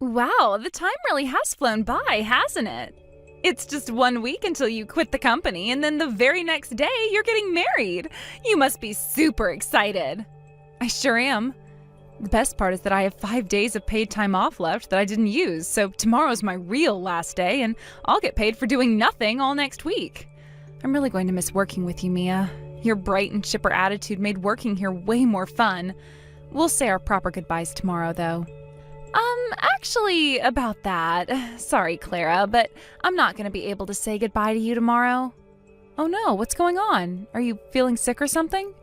Wow, the time really has flown by, hasn't it? It's just 1 week until you quit the company, and then the very next day you're getting married. You must be super excited. I sure am. The best part is that I have 5 days of paid time off left that I didn't use, so tomorrow's my real last day, and I'll get paid for doing nothing all next week. I'm really going to miss working with you, Mia. Your bright and chipper attitude made working here way more fun. We'll say our proper goodbyes tomorrow, though. Actually, about that, sorry, Clara, but I'm not going to be able to say goodbye to you tomorrow. Oh no, what's going on? Are you feeling sick or something?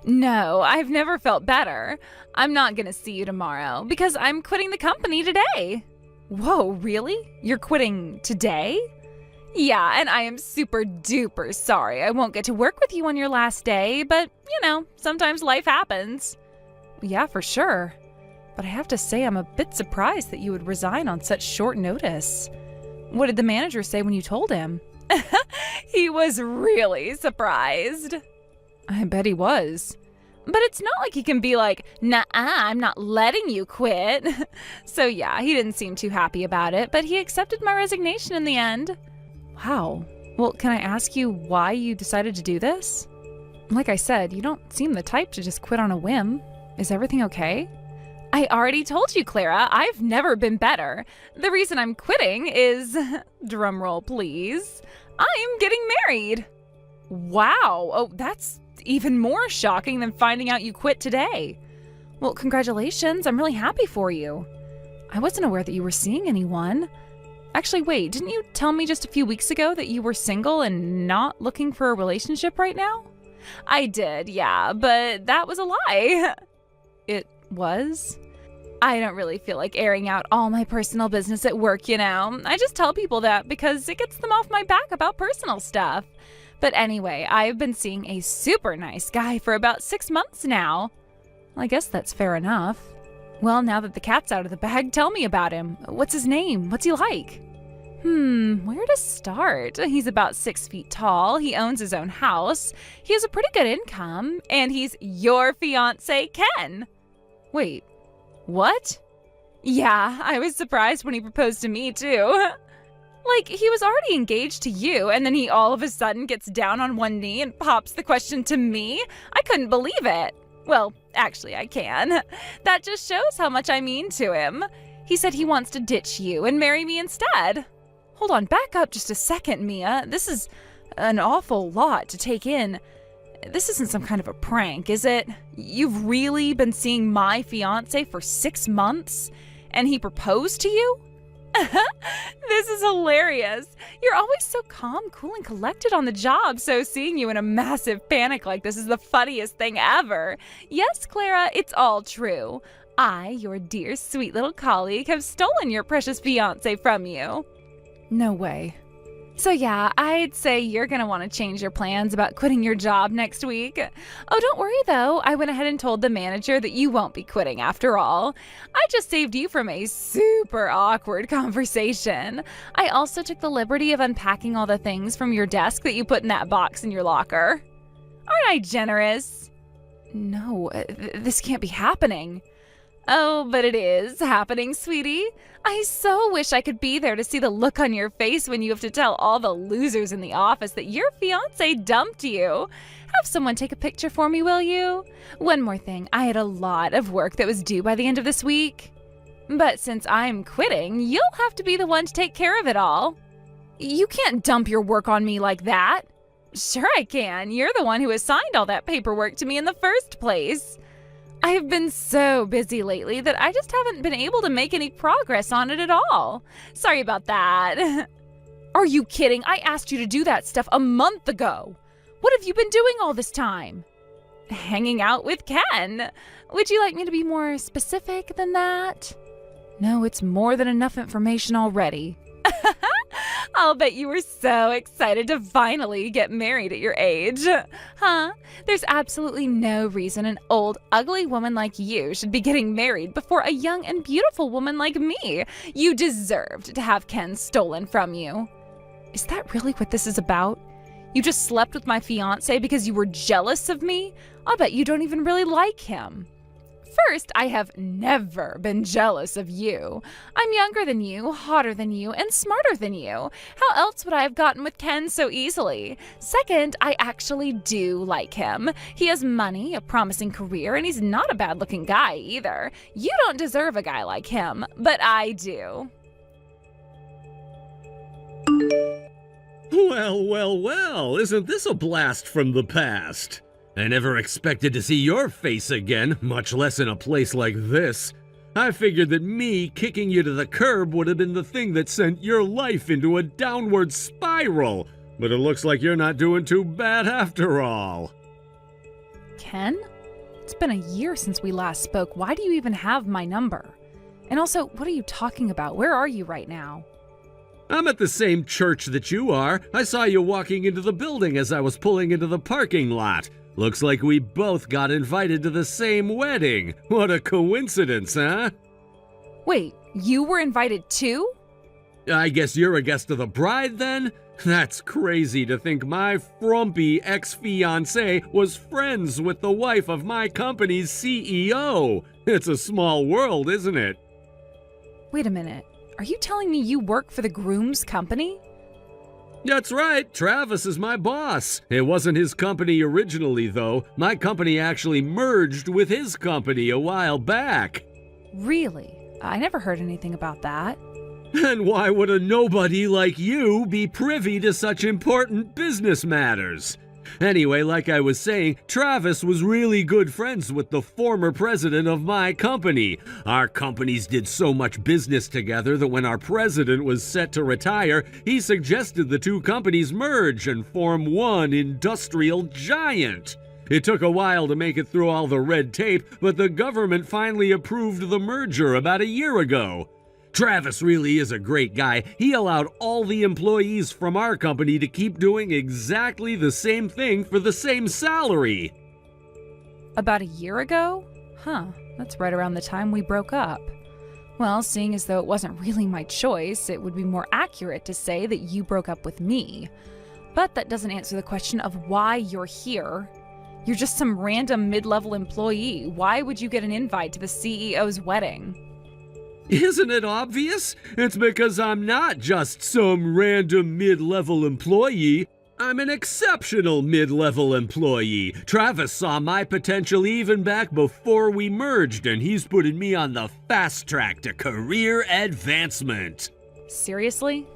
No, I've never felt better. I'm not going to see you tomorrow because I'm quitting the company today. Whoa, really? You're quitting today? Yeah, and I am super duper sorry I won't get to work with you on your last day, but, sometimes life happens. Yeah, for sure. But I have to say I'm a bit surprised that you would resign on such short notice. What did the manager say when you told him? He was really surprised. I bet he was. But it's not like he can be like, "Nah, I'm not letting you quit." So yeah, he didn't seem too happy about it, but he accepted my resignation in the end. Wow. Well, can I ask you why you decided to do this? Like I said, you don't seem the type to just quit on a whim. Is everything okay? I already told you, Clara, I've never been better. The reason I'm quitting is, drumroll please, I'm getting married. Wow, oh, that's even more shocking than finding out you quit today. Well, congratulations, I'm really happy for you. I wasn't aware that you were seeing anyone. Actually, wait, didn't you tell me just a few weeks ago that you were single and not looking for a relationship right now? I did, yeah, but that was a lie. It was? I don't really feel like airing out all my personal business at work, I just tell people that because it gets them off my back about personal stuff. But anyway, I've been seeing a super nice guy for about 6 months now. I guess that's fair enough. Well, now that the cat's out of the bag, tell me about him. What's his name? What's he like? Where to start? He's about 6 feet tall, he owns his own house, he has a pretty good income, and he's your fiancé, Ken. Wait, what? Yeah, I was surprised when he proposed to me, too. Like, he was already engaged to you, and then he all of a sudden gets down on one knee and pops the question to me? I couldn't believe it. Well, actually, I can. That just shows how much I mean to him. He said he wants to ditch you and marry me instead. Hold on, back up just a second, Mia. This is an awful lot to take in. This isn't some kind of a prank, is it? You've really been seeing my fiancé for 6 months, and he proposed to you? This is hilarious. You're always so calm, cool, and collected on the job, so seeing you in a massive panic like this is the funniest thing ever. Yes, Clara, it's all true. I, your dear, sweet little colleague, have stolen your precious fiancé from you. No way. So yeah, I'd say you're gonna want to change your plans about quitting your job next week. Oh, don't worry though. I went ahead and told the manager that you won't be quitting after all. I just saved you from a super awkward conversation. I also took the liberty of unpacking all the things from your desk that you put in that box in your locker. Aren't I generous? No, this can't be happening. Oh, but it is happening, sweetie. I so wish I could be there to see the look on your face when you have to tell all the losers in the office that your fiancé dumped you. Have someone take a picture for me, will you? One more thing, I had a lot of work that was due by the end of this week. But since I'm quitting, you'll have to be the one to take care of it all. You can't dump your work on me like that. Sure I can. You're the one who assigned all that paperwork to me in the first place. I have been so busy lately that I just haven't been able to make any progress on it at all. Sorry about that. Are you kidding? I asked you to do that stuff a month ago. What have you been doing all this time? Hanging out with Ken. Would you like me to be more specific than that? No, it's more than enough information already. I'll bet you were so excited to finally get married at your age. Huh? There's absolutely no reason an old, ugly woman like you should be getting married before a young and beautiful woman like me. You deserved to have Ken stolen from you. Is that really what this is about? You just slept with my fiancé because you were jealous of me? I'll bet you don't even really like him. First, I have never been jealous of you. I'm younger than you, hotter than you, and smarter than you. How else would I have gotten with Ken so easily? Second, I actually do like him. He has money, a promising career, and he's not a bad-looking guy either. You don't deserve a guy like him, but I do. Well, isn't this a blast from the past? I never expected to see your face again, much less in a place like this. I figured that me kicking you to the curb would have been the thing that sent your life into a downward spiral, but it looks like you're not doing too bad after all. Ken? It's been a year since we last spoke. Why do you even have my number? And also, what are you talking about? Where are you right now? I'm at the same church that you are. I saw you walking into the building as I was pulling into the parking lot. Looks like we both got invited to the same wedding. What a coincidence, huh? Wait, you were invited too? I guess you're a guest of the bride then? That's crazy to think my frumpy ex-fiancé was friends with the wife of my company's CEO. It's a small world, isn't it? Wait a minute. Are you telling me you work for the groom's company? That's right, Travis is my boss. It wasn't his company originally, though. My company actually merged with his company a while back. Really? I never heard anything about that. And why would a nobody like you be privy to such important business matters? Anyway, like I was saying, Travis was really good friends with the former president of my company. Our companies did so much business together that when our president was set to retire, he suggested the two companies merge and form one industrial giant. It took a while to make it through all the red tape, but the government finally approved the merger about a year ago. Travis really is a great guy. He allowed all the employees from our company to keep doing exactly the same thing for the same salary. About a year ago? Huh, that's right around the time we broke up. Well, seeing as though it wasn't really my choice, it would be more accurate to say that you broke up with me. But that doesn't answer the question of why you're here. You're just some random mid-level employee. Why would you get an invite to the CEO's wedding? Isn't it obvious? It's because I'm not just some random mid-level employee. I'm an exceptional mid-level employee. Travis saw my potential even back before we merged, and he's putting me on the fast track to career advancement. Seriously?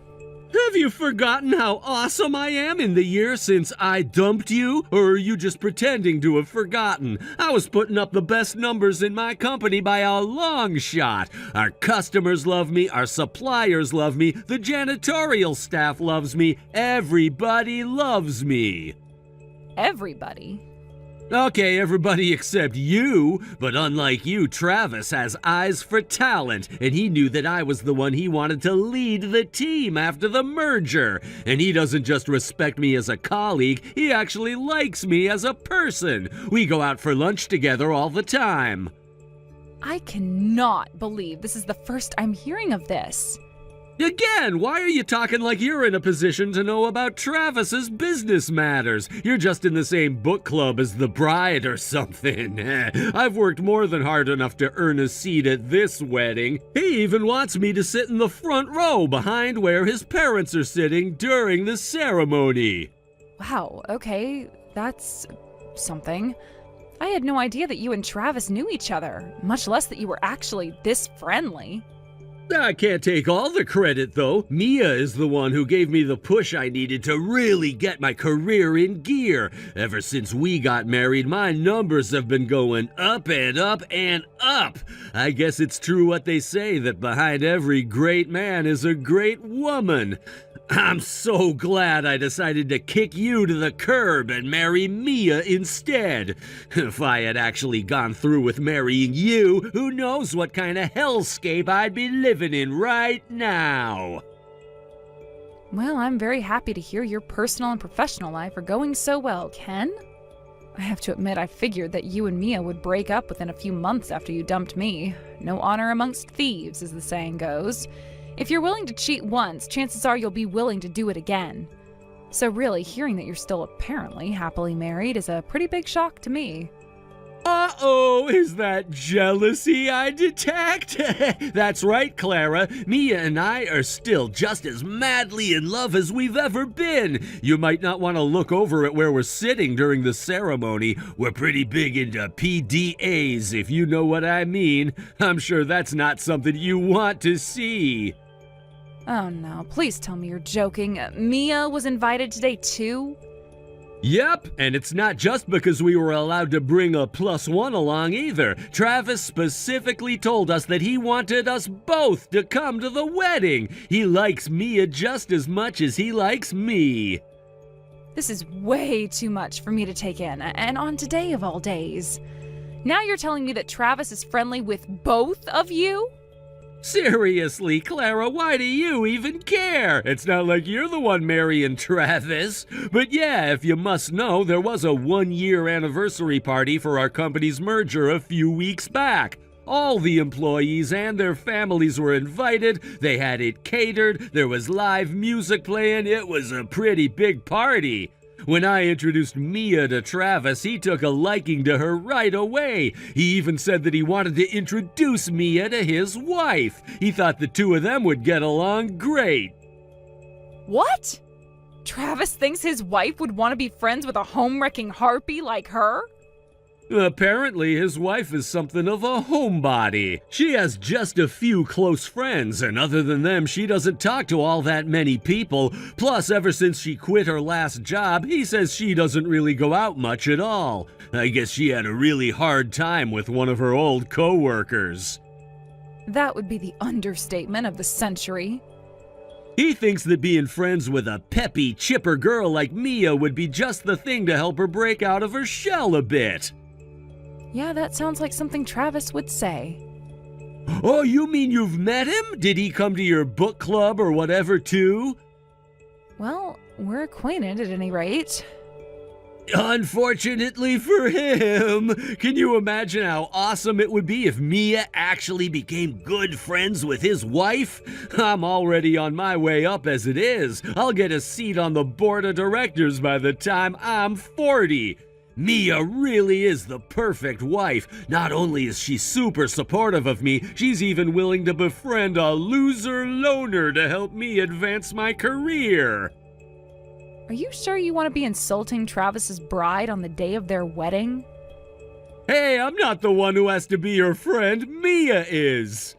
Have you forgotten how awesome I am in the year since I dumped you? Or are you just pretending to have forgotten? I was putting up the best numbers in my company by a long shot. Our customers love me, our suppliers love me, the janitorial staff loves me, everybody loves me. Everybody? Okay, everybody except you, but unlike you, Travis has eyes for talent, and he knew that I was the one he wanted to lead the team after the merger. And he doesn't just respect me as a colleague, he actually likes me as a person. We go out for lunch together all the time. I cannot believe this is the first I'm hearing of this. Again, why are you talking like you're in a position to know about Travis's business matters? You're just in the same book club as the bride or something. I've worked more than hard enough to earn a seat at this wedding. He even wants me to sit in the front row behind where his parents are sitting during the ceremony. Wow, okay, that's something. I had no idea that you and Travis knew each other, much less that you were actually this friendly. I can't take all the credit, though. Mia is the one who gave me the push I needed to really get my career in gear. Ever since we got married, my numbers have been going up and up and up. I guess it's true what they say, that behind every great man is a great woman. I'm so glad I decided to kick you to the curb and marry Mia instead. If I had actually gone through with marrying you, who knows what kind of hellscape I'd be living in right now. Well, I'm very happy to hear your personal and professional life are going so well, Ken. I have to admit, I figured that you and Mia would break up within a few months after you dumped me. No honor amongst thieves, as the saying goes. If you're willing to cheat once, chances are you'll be willing to do it again. So really, hearing that you're still apparently happily married is a pretty big shock to me. Uh-oh, is that jealousy I detect? That's right, Clara. Mia and I are still just as madly in love as we've ever been. You might not want to look over at where we're sitting during the ceremony. We're pretty big into PDAs, if you know what I mean. I'm sure that's not something you want to see. Oh no, please tell me you're joking. Mia was invited today too? Yep, and it's not just because we were allowed to bring a +1 along either. Travis specifically told us that he wanted us both to come to the wedding. He likes Mia just as much as he likes me. This is way too much for me to take in, and on today of all days. Now you're telling me that Travis is friendly with both of you? Seriously, Clara, why do you even care? It's not like you're the one marrying Travis. But yeah, if you must know, there was a 1-year anniversary party for our company's merger a few weeks back. All the employees and their families were invited, they had it catered, there was live music playing, it was a pretty big party. When I introduced Mia to Travis, he took a liking to her right away. He even said that he wanted to introduce Mia to his wife. He thought the two of them would get along great. What? Travis thinks his wife would want to be friends with a home-wrecking harpy like her? Apparently, his wife is something of a homebody. She has just a few close friends, and other than them, she doesn't talk to all that many people. Plus, ever since she quit her last job, he says she doesn't really go out much at all. I guess she had a really hard time with one of her old coworkers. That would be the understatement of the century. He thinks that being friends with a peppy, chipper girl like Mia would be just the thing to help her break out of her shell a bit. Yeah, that sounds like something Travis would say. Oh, you mean you've met him? Did he come to your book club or whatever, too? Well, we're acquainted at any rate. Unfortunately for him. Can you imagine how awesome it would be if Mia actually became good friends with his wife? I'm already on my way up as it is. I'll get a seat on the board of directors by the time I'm 40. Mia really is the perfect wife. Not only is she super supportive of me, she's even willing to befriend a loser loner to help me advance my career. Are you sure you want to be insulting Travis's bride on the day of their wedding? Hey, I'm not the one who has to be your friend. Mia is.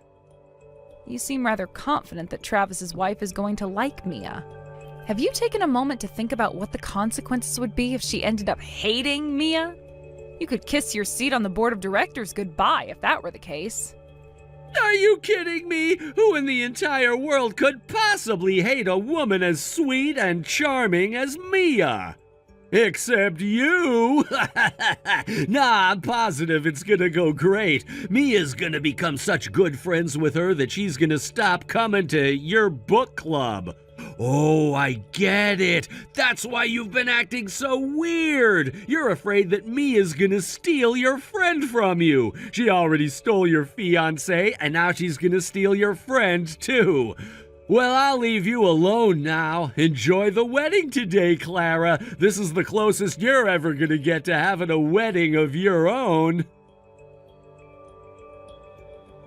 You seem rather confident that Travis's wife is going to like Mia. Have you taken a moment to think about what the consequences would be if she ended up hating Mia? You could kiss your seat on the board of directors goodbye if that were the case. Are you kidding me? Who in the entire world could possibly hate a woman as sweet and charming as Mia? Except you! Nah, I'm positive it's gonna go great. Mia's gonna become such good friends with her that she's gonna stop coming to your book club. Oh, I get it. That's why you've been acting so weird. You're afraid that Mia's gonna steal your friend from you. She already stole your fiancé, and now she's gonna steal your friend, too. Well, I'll leave you alone now. Enjoy the wedding today, Clara. This is the closest you're ever gonna get to having a wedding of your own.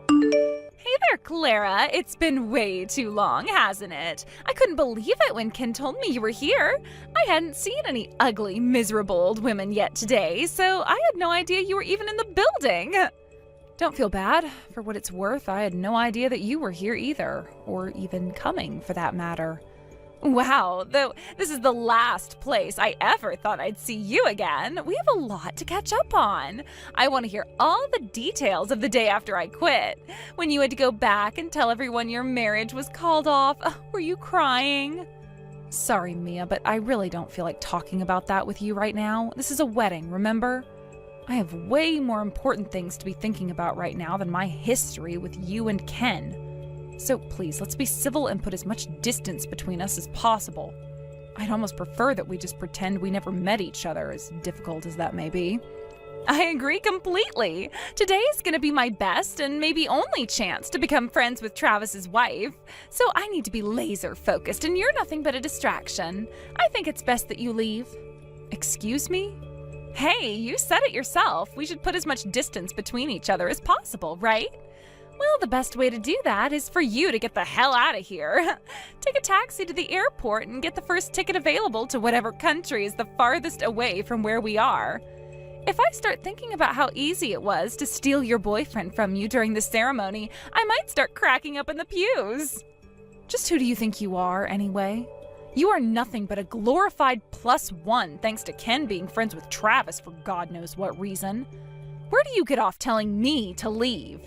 Hey there, Clara. It's been way too long, hasn't it? I couldn't believe it when Ken told me you were here. I hadn't seen any ugly, miserable old women yet today, so I had no idea you were even in the building. Don't feel bad. For what it's worth, I had no idea that you were here either, or even coming for that matter. Wow, though this is the last place I ever thought I'd see you again. We have a lot to catch up on. I want to hear all the details of the day after I quit. When you had to go back and tell everyone your marriage was called off, were you crying? Sorry, Mia, but I really don't feel like talking about that with you right now. This is a wedding, remember? I have way more important things to be thinking about right now than my history with you and Ken. So please, let's be civil and put as much distance between us as possible. I'd almost prefer that we just pretend we never met each other, as difficult as that may be. I agree completely. Today is going to be my best and maybe only chance to become friends with Travis's wife. So I need to be laser focused, and you're nothing but a distraction. I think it's best that you leave. Excuse me? Hey, you said it yourself. We should put as much distance between each other as possible, right? Well, the best way to do that is for you to get the hell out of here. Take a taxi to the airport and get the first ticket available to whatever country is the farthest away from where we are. If I start thinking about how easy it was to steal your boyfriend from you during the ceremony, I might start cracking up in the pews. Just who do you think you are, anyway? You are nothing but a glorified +1 thanks to Ken being friends with Travis for God knows what reason. Where do you get off telling me to leave?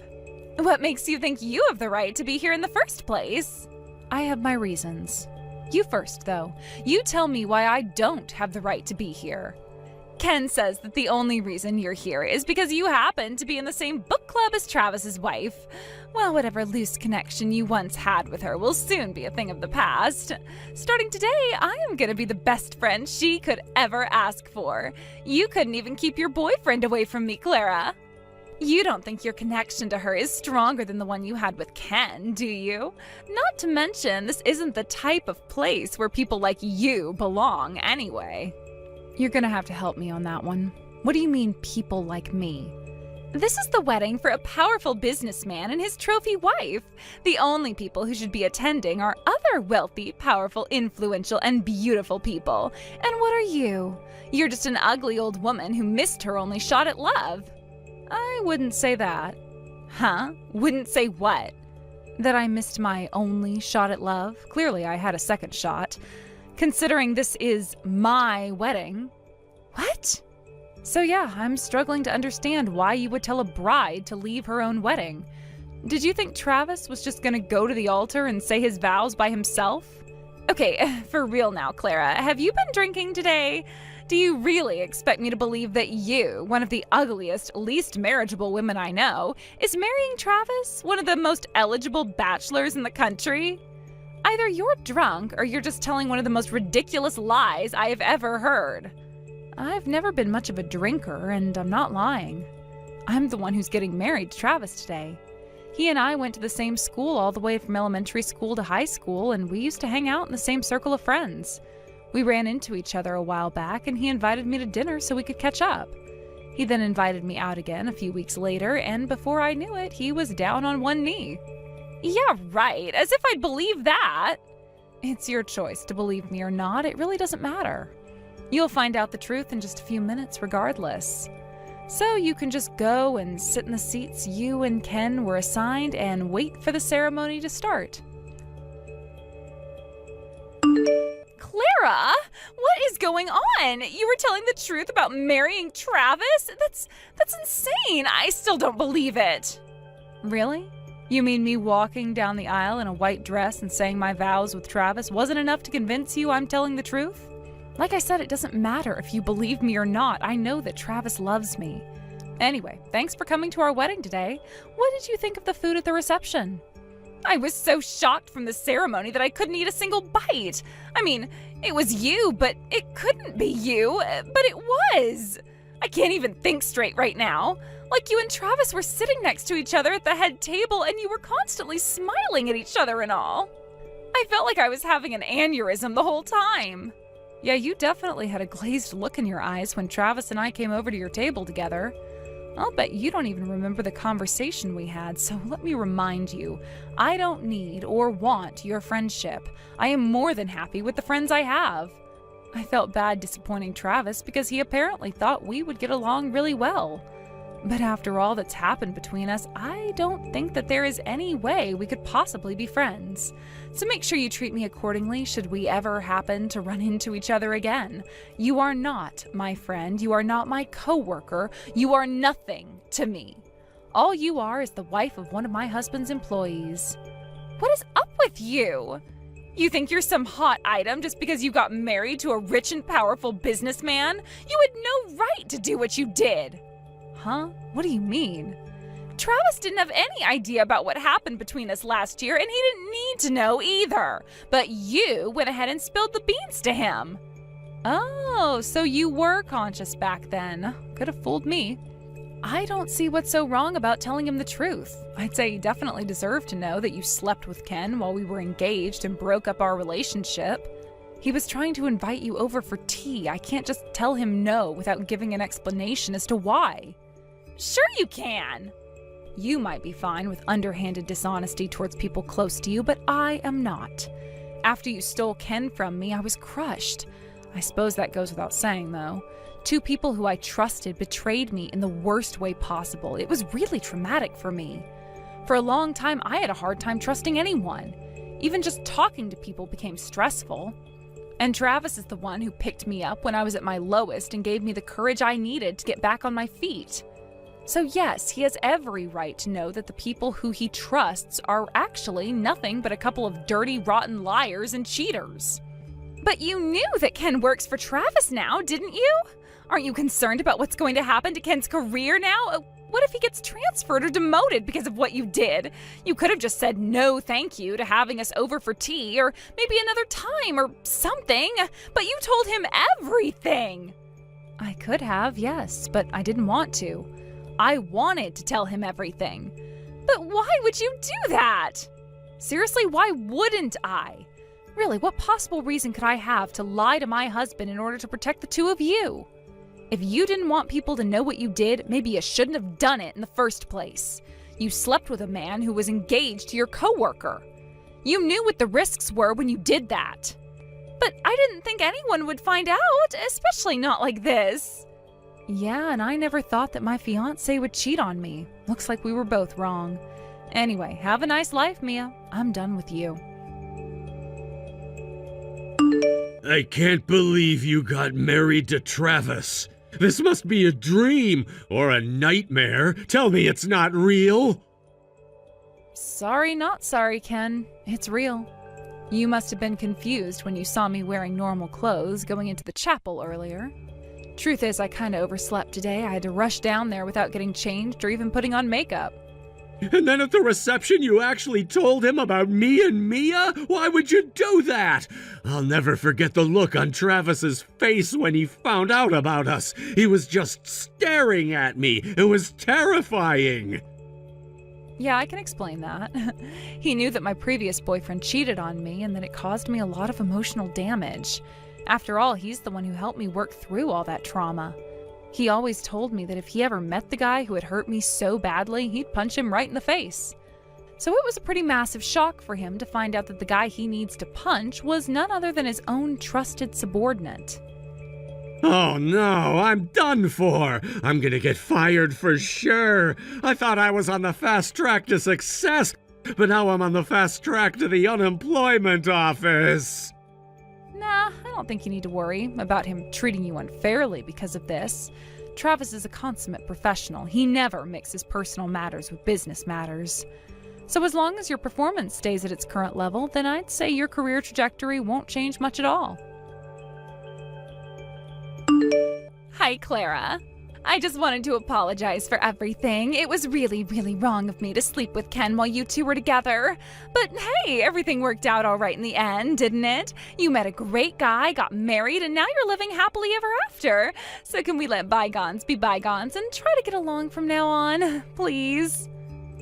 What makes you think you have the right to be here in the first place? I have my reasons. You first, though. You tell me why I don't have the right to be here. Ken says that the only reason you're here is because you happen to be in the same book club as Travis's wife. Well, whatever loose connection you once had with her will soon be a thing of the past. Starting today, I am going to be the best friend she could ever ask for. You couldn't even keep your boyfriend away from me, Clara. You don't think your connection to her is stronger than the one you had with Ken, do you? Not to mention, this isn't the type of place where people like you belong anyway. You're gonna have to help me on that one. What do you mean, people like me? This is the wedding for a powerful businessman and his trophy wife. The only people who should be attending are other wealthy, powerful, influential, and beautiful people. And what are you? You're just an ugly old woman who missed her only shot at love. I wouldn't say that. Huh? Wouldn't say what? That I missed my only shot at love? Clearly I had a second shot. Considering this is my wedding. What? So yeah, I'm struggling to understand why you would tell a bride to leave her own wedding. Did you think Travis was just gonna go to the altar and say his vows by himself? Okay, for real now, Clara, have you been drinking today? Do you really expect me to believe that you, one of the ugliest, least marriageable women I know, is marrying Travis, one of the most eligible bachelors in the country? Either you're drunk or you're just telling one of the most ridiculous lies I have ever heard. I've never been much of a drinker, and I'm not lying. I'm the one who's getting married to Travis today. He and I went to the same school all the way from elementary school to high school, and we used to hang out in the same circle of friends. We ran into each other a while back, and he invited me to dinner so we could catch up. He then invited me out again a few weeks later, and before I knew it, he was down on one knee. Yeah, right. As if I'd believe that. It's your choice to believe me or not. It really doesn't matter. You'll find out the truth in just a few minutes regardless. So you can just go and sit in the seats you and Ken were assigned and wait for the ceremony to start. Clara, what is going on? You were telling the truth about marrying Travis? That's insane. I still don't believe it. Really? You mean me walking down the aisle in a white dress and saying my vows with Travis wasn't enough to convince you I'm telling the truth? Like I said, it doesn't matter if you believe me or not. I know that Travis loves me. Anyway, thanks for coming to our wedding today. What did you think of the food at the reception? I was so shocked from the ceremony that I couldn't eat a single bite. I mean, it was you, but it couldn't be you. But it was. I can't even think straight right now. Like you and Travis were sitting next to each other at the head table and you were constantly smiling at each other and all. I felt like I was having an aneurysm the whole time. Yeah, you definitely had a glazed look in your eyes when Travis and I came over to your table together. I'll bet you don't even remember the conversation we had, so let me remind you, I don't need or want your friendship. I am more than happy with the friends I have. I felt bad disappointing Travis because he apparently thought we would get along really well. But after all that's happened between us, I don't think that there is any way we could possibly be friends. So make sure you treat me accordingly should we ever happen to run into each other again. You are not my friend. You are not my coworker. You are nothing to me. All you are is the wife of one of my husband's employees. What is up with you? You think you're some hot item just because you got married to a rich and powerful businessman? You had no right to do what you did. Huh? What do you mean? Travis didn't have any idea about what happened between us last year, and he didn't need to know either. But you went ahead and spilled the beans to him. Oh, so you were conscious back then. Could have fooled me. I don't see what's so wrong about telling him the truth. I'd say he definitely deserved to know that you slept with Ken while we were engaged and broke up our relationship. He was trying to invite you over for tea. I can't just tell him no without giving an explanation as to why. Sure you can. You might be fine with underhanded dishonesty towards people close to you, but I am not. After you stole Ken from me, I was crushed. I suppose that goes without saying, though. 2 people who I trusted betrayed me in the worst way possible. It was really traumatic for me. For a long time, I had a hard time trusting anyone. Even just talking to people became stressful. And Travis is the one who picked me up when I was at my lowest and gave me the courage I needed to get back on my feet. So yes, he has every right to know that the people who he trusts are actually nothing but a couple of dirty, rotten liars and cheaters. But you knew that Ken works for Travis now, didn't you? Aren't you concerned about what's going to happen to Ken's career now? What if he gets transferred or demoted because of what you did? You could have just said no thank you to having us over for tea, or maybe another time or something, but you told him everything. I could have, yes, but I didn't want to. I wanted to tell him everything. But why would you do that? Seriously, why wouldn't I? Really, what possible reason could I have to lie to my husband in order to protect the 2 of you? If you didn't want people to know what you did, maybe you shouldn't have done it in the first place. You slept with a man who was engaged to your coworker. You knew what the risks were when you did that. But I didn't think anyone would find out, especially not like this. Yeah, and I never thought that my fiancé would cheat on me. Looks like we were both wrong. Anyway, have a nice life, Mia. I'm done with you. I can't believe you got married to Travis. This must be a dream or a nightmare. Tell me it's not real. Sorry, not sorry, Ken. It's real. You must have been confused when you saw me wearing normal clothes going into the chapel earlier. Truth is, I kinda overslept today. I had to rush down there without getting changed or even putting on makeup. And then at the reception you actually told him about me and Mia? Why would you do that? I'll never forget the look on Travis's face when he found out about us. He was just staring at me. It was terrifying. Yeah, I can explain that. He knew that my previous boyfriend cheated on me and that it caused me a lot of emotional damage. After all, he's the one who helped me work through all that trauma. He always told me that if he ever met the guy who had hurt me so badly, he'd punch him right in the face. So it was a pretty massive shock for him to find out that the guy he needs to punch was none other than his own trusted subordinate. Oh no, I'm done for. I'm gonna get fired for sure. I thought I was on the fast track to success, but now I'm on the fast track to the unemployment office. Nah, I don't think you need to worry about him treating you unfairly because of this. Travis is a consummate professional. He never mixes personal matters with business matters. So as long as your performance stays at its current level, then I'd say your career trajectory won't change much at all. Hi, Clara. I just wanted to apologize for everything. It was really, really wrong of me to sleep with Ken while you 2 were together. But hey, everything worked out all right in the end, didn't it? You met a great guy, got married, and now you're living happily ever after. So can we let bygones be bygones and try to get along from now on, please?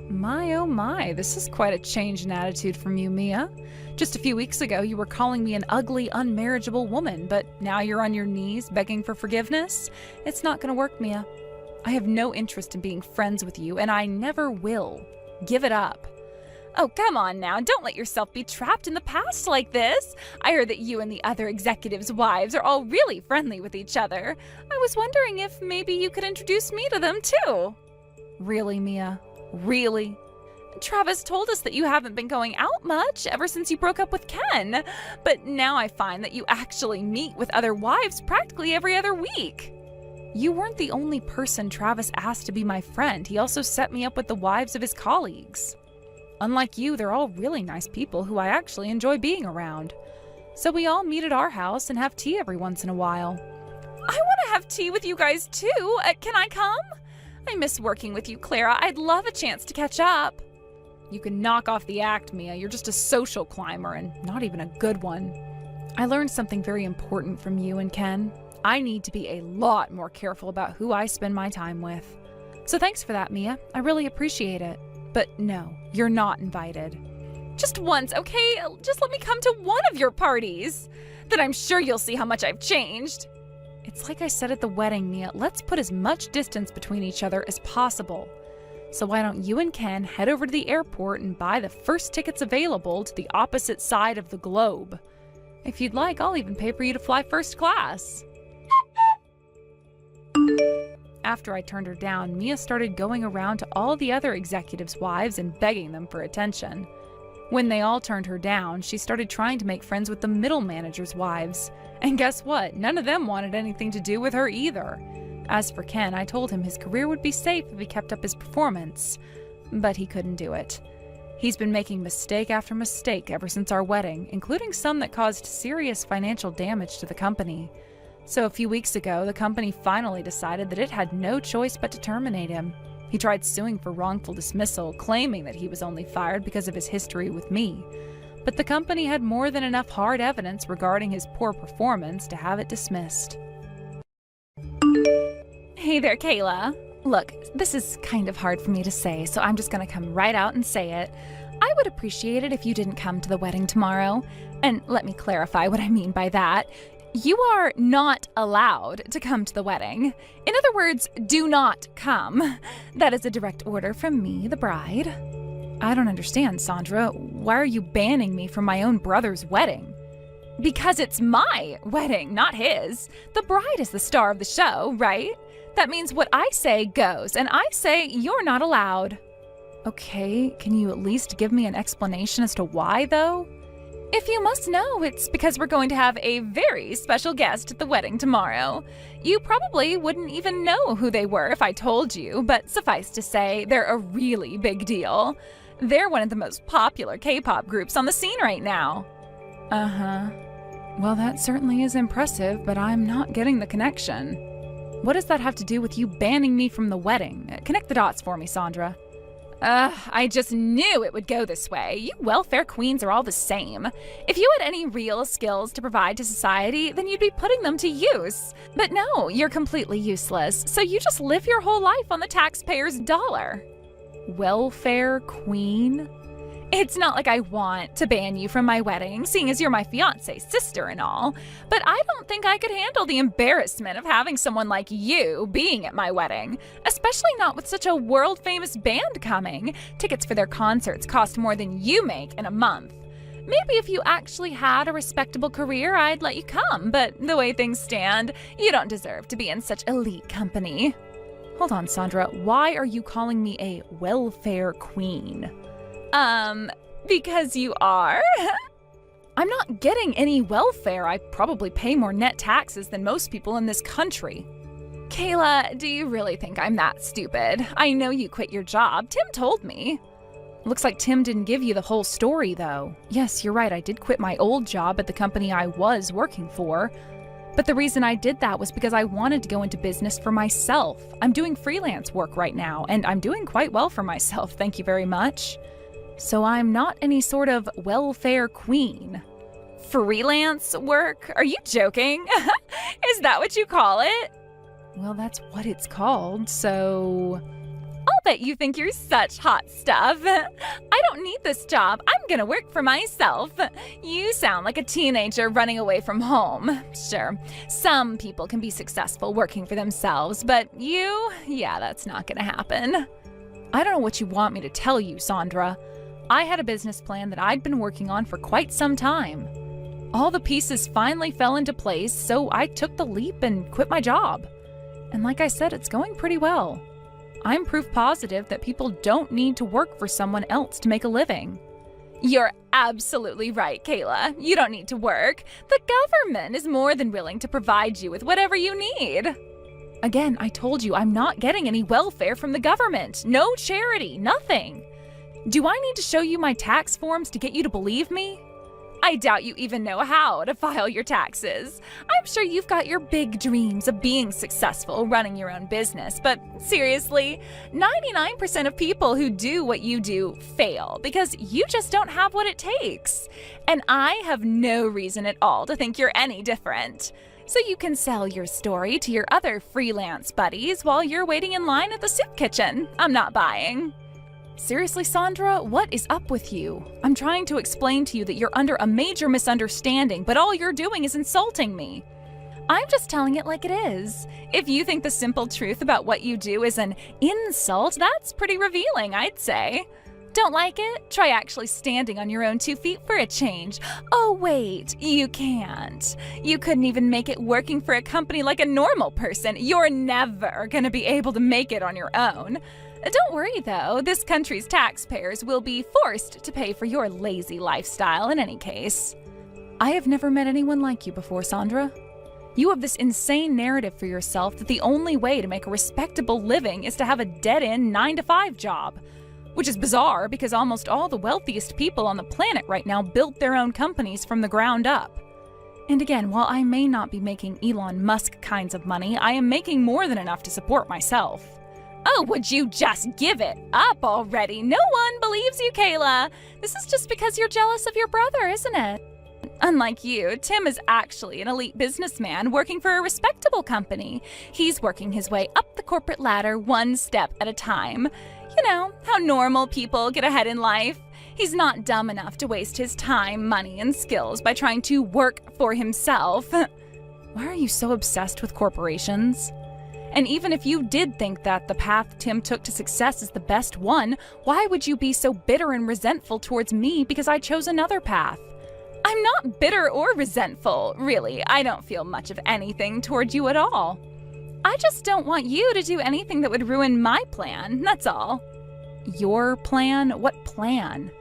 My oh my, this is quite a change in attitude from you, Mia. Just a few weeks ago, you were calling me an ugly, unmarriageable woman, but now you're on your knees begging for forgiveness? It's not gonna work, Mia. I have no interest in being friends with you, and I never will. Give it up. Oh, come on now. Don't let yourself be trapped in the past like this. I heard that you and the other executives' wives are all really friendly with each other. I was wondering if maybe you could introduce me to them, too. Really, Mia? Really? Travis told us that you haven't been going out much ever since you broke up with Ken. But now I find that you actually meet with other wives practically every other week. You weren't the only person Travis asked to be my friend. He also set me up with the wives of his colleagues. Unlike you, they're all really nice people who I actually enjoy being around. So we all meet at our house and have tea every once in a while. I want to have tea with you guys too. Can I come? I miss working with you, Clara. I'd love a chance to catch up. You can knock off the act, Mia. You're just a social climber and not even a good one. I learned something very important from you and Ken. I need to be a lot more careful about who I spend my time with. So thanks for that, Mia. I really appreciate it. But no, you're not invited. Just once, okay? Just let me come to one of your parties. then I'm sure you'll see how much I've changed. It's like I said at the wedding, Mia, let's put as much distance between each other as possible. So why don't you and Ken head over to the airport and buy the first tickets available to the opposite side of the globe? If you'd like, I'll even pay for you to fly first class. After I turned her down, Mia started going around to all the other executives' wives and begging them for attention. When they all turned her down, she started trying to make friends with the middle managers' wives. And guess what? None of them wanted anything to do with her either. As for Ken, I told him his career would be safe if he kept up his performance. But he couldn't do it. He's been making mistake after mistake ever since our wedding, including some that caused serious financial damage to the company. So a few weeks ago, the company finally decided that it had no choice but to terminate him. He tried suing for wrongful dismissal, claiming that he was only fired because of his history with me. But the company had more than enough hard evidence regarding his poor performance to have it dismissed. Hey there, Kayla. Look, this is kind of hard for me to say, so I'm just gonna come right out and say it. I would appreciate it if you didn't come to the wedding tomorrow. And let me clarify what I mean by that. You are not allowed to come to the wedding. In other words, do not come. That is a direct order from me, the bride. I don't understand, Sandra. Why are you banning me from my own brother's wedding? Because it's my wedding, not his. The bride is the star of the show, right? That means what I say goes, and I say you're not allowed. Okay, can you at least give me an explanation as to why, though? If you must know, it's because we're going to have a very special guest at the wedding tomorrow. You probably wouldn't even know who they were if I told you, but suffice to say, they're a really big deal. They're one of the most popular K-pop groups on the scene right now. Uh-huh. Well, that certainly is impressive, but I'm not getting the connection. What does that have to do with you banning me from the wedding? Connect the dots for me, Sandra. I just knew it would go this way. You welfare queens are all the same. If you had any real skills to provide to society, then you'd be putting them to use. But no, you're completely useless, so you just live your whole life on the taxpayer's dollar. Welfare queen? It's not like I want to ban you from my wedding, seeing as you're my fiancé's sister and all, but I don't think I could handle the embarrassment of having someone like you being at my wedding, especially not with such a world-famous band coming. Tickets for their concerts cost more than you make in a month. Maybe if you actually had a respectable career, I'd let you come, but the way things stand, you don't deserve to be in such elite company. Hold on, Sandra, why are you calling me a welfare queen? Because you are? I'm not getting any welfare. I probably pay more net taxes than most people in this country. Kayla, do you really think I'm that stupid? I know you quit your job. Tim told me. Looks like Tim didn't give you the whole story, though. Yes, you're right. I did quit my old job at the company I was working for. But the reason I did that was because I wanted to go into business for myself. I'm doing freelance work right now, and I'm doing quite well for myself, thank you very much. So I'm not any sort of welfare queen. Freelance work? Are you joking? Is that what you call it? Well, that's what it's called, so... I'll bet you think you're such hot stuff. I don't need this job. I'm gonna work for myself. You sound like a teenager running away from home. Sure, some people can be successful working for themselves, but you? Yeah, that's not gonna happen. I don't know what you want me to tell you, Sandra. I had a business plan that I'd been working on for quite some time. All the pieces finally fell into place, so I took the leap and quit my job. And like I said, it's going pretty well. I'm proof positive that people don't need to work for someone else to make a living. You're absolutely right, Kayla. You don't need to work. The government is more than willing to provide you with whatever you need. Again, I told you I'm not getting any welfare from the government. No charity, nothing. Do I need to show you my tax forms to get you to believe me? I doubt you even know how to file your taxes. I'm sure you've got your big dreams of being successful running your own business, but seriously, 99% of people who do what you do fail because you just don't have what it takes. And I have no reason at all to think you're any different. So you can sell your story to your other freelance buddies while you're waiting in line at the soup kitchen. I'm not buying. Seriously, Sandra, what is up with you? I'm trying to explain to you that you're under a major misunderstanding, but all you're doing is insulting me. I'm just telling it like it is. If you think the simple truth about what you do is an insult, that's pretty revealing, I'd say. Don't like it? Try actually standing on your own 2 feet for a change. Oh, wait, you can't. You couldn't even make it working for a company like a normal person. You're never gonna be able to make it on your own. Don't worry, though. This country's taxpayers will be forced to pay for your lazy lifestyle in any case. I have never met anyone like you before, Sandra. You have this insane narrative for yourself that the only way to make a respectable living is to have a dead-end 9-to-5 job. Which is bizarre because almost all the wealthiest people on the planet right now built their own companies from the ground up. And again, while I may not be making Elon Musk kinds of money, I am making more than enough to support myself. Oh, would you just give it up already? No one believes you, Kayla. This is just because you're jealous of your brother, isn't it? Unlike you, Tim is actually an elite businessman working for a respectable company. He's working his way up the corporate ladder one step at a time. You know, how normal people get ahead in life. He's not dumb enough to waste his time, money, and skills by trying to work for himself. Why are you so obsessed with corporations? And even if you did think that the path Tim took to success is the best one, why would you be so bitter and resentful towards me because I chose another path? I'm not bitter or resentful, really. I don't feel much of anything toward you at all. I just don't want you to do anything that would ruin my plan, that's all. Your plan? What plan?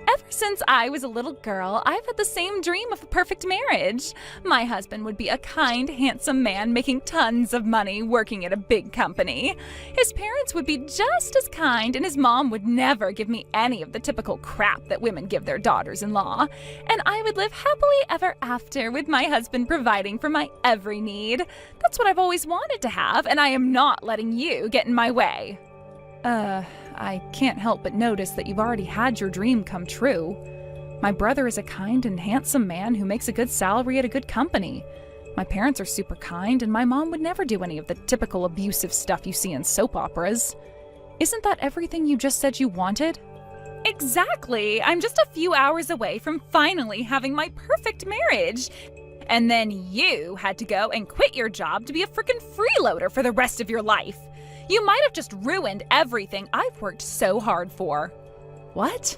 Ever since I was a little girl, I've had the same dream of the perfect marriage. My husband would be a kind, handsome man making tons of money working at a big company. His parents would be just as kind, and his mom would never give me any of the typical crap that women give their daughters-in-law. And I would live happily ever after with my husband providing for my every need. That's what I've always wanted to have, and I am not letting you get in my way. I can't help but notice that you've already had your dream come true. My brother is a kind and handsome man who makes a good salary at a good company. My parents are super kind, and my mom would never do any of the typical abusive stuff you see in soap operas. Isn't that everything you just said you wanted? Exactly! I'm just a few hours away from finally having my perfect marriage. And then you had to go and quit your job to be a frickin' freeloader for the rest of your life. You might have just ruined everything I've worked so hard for. What?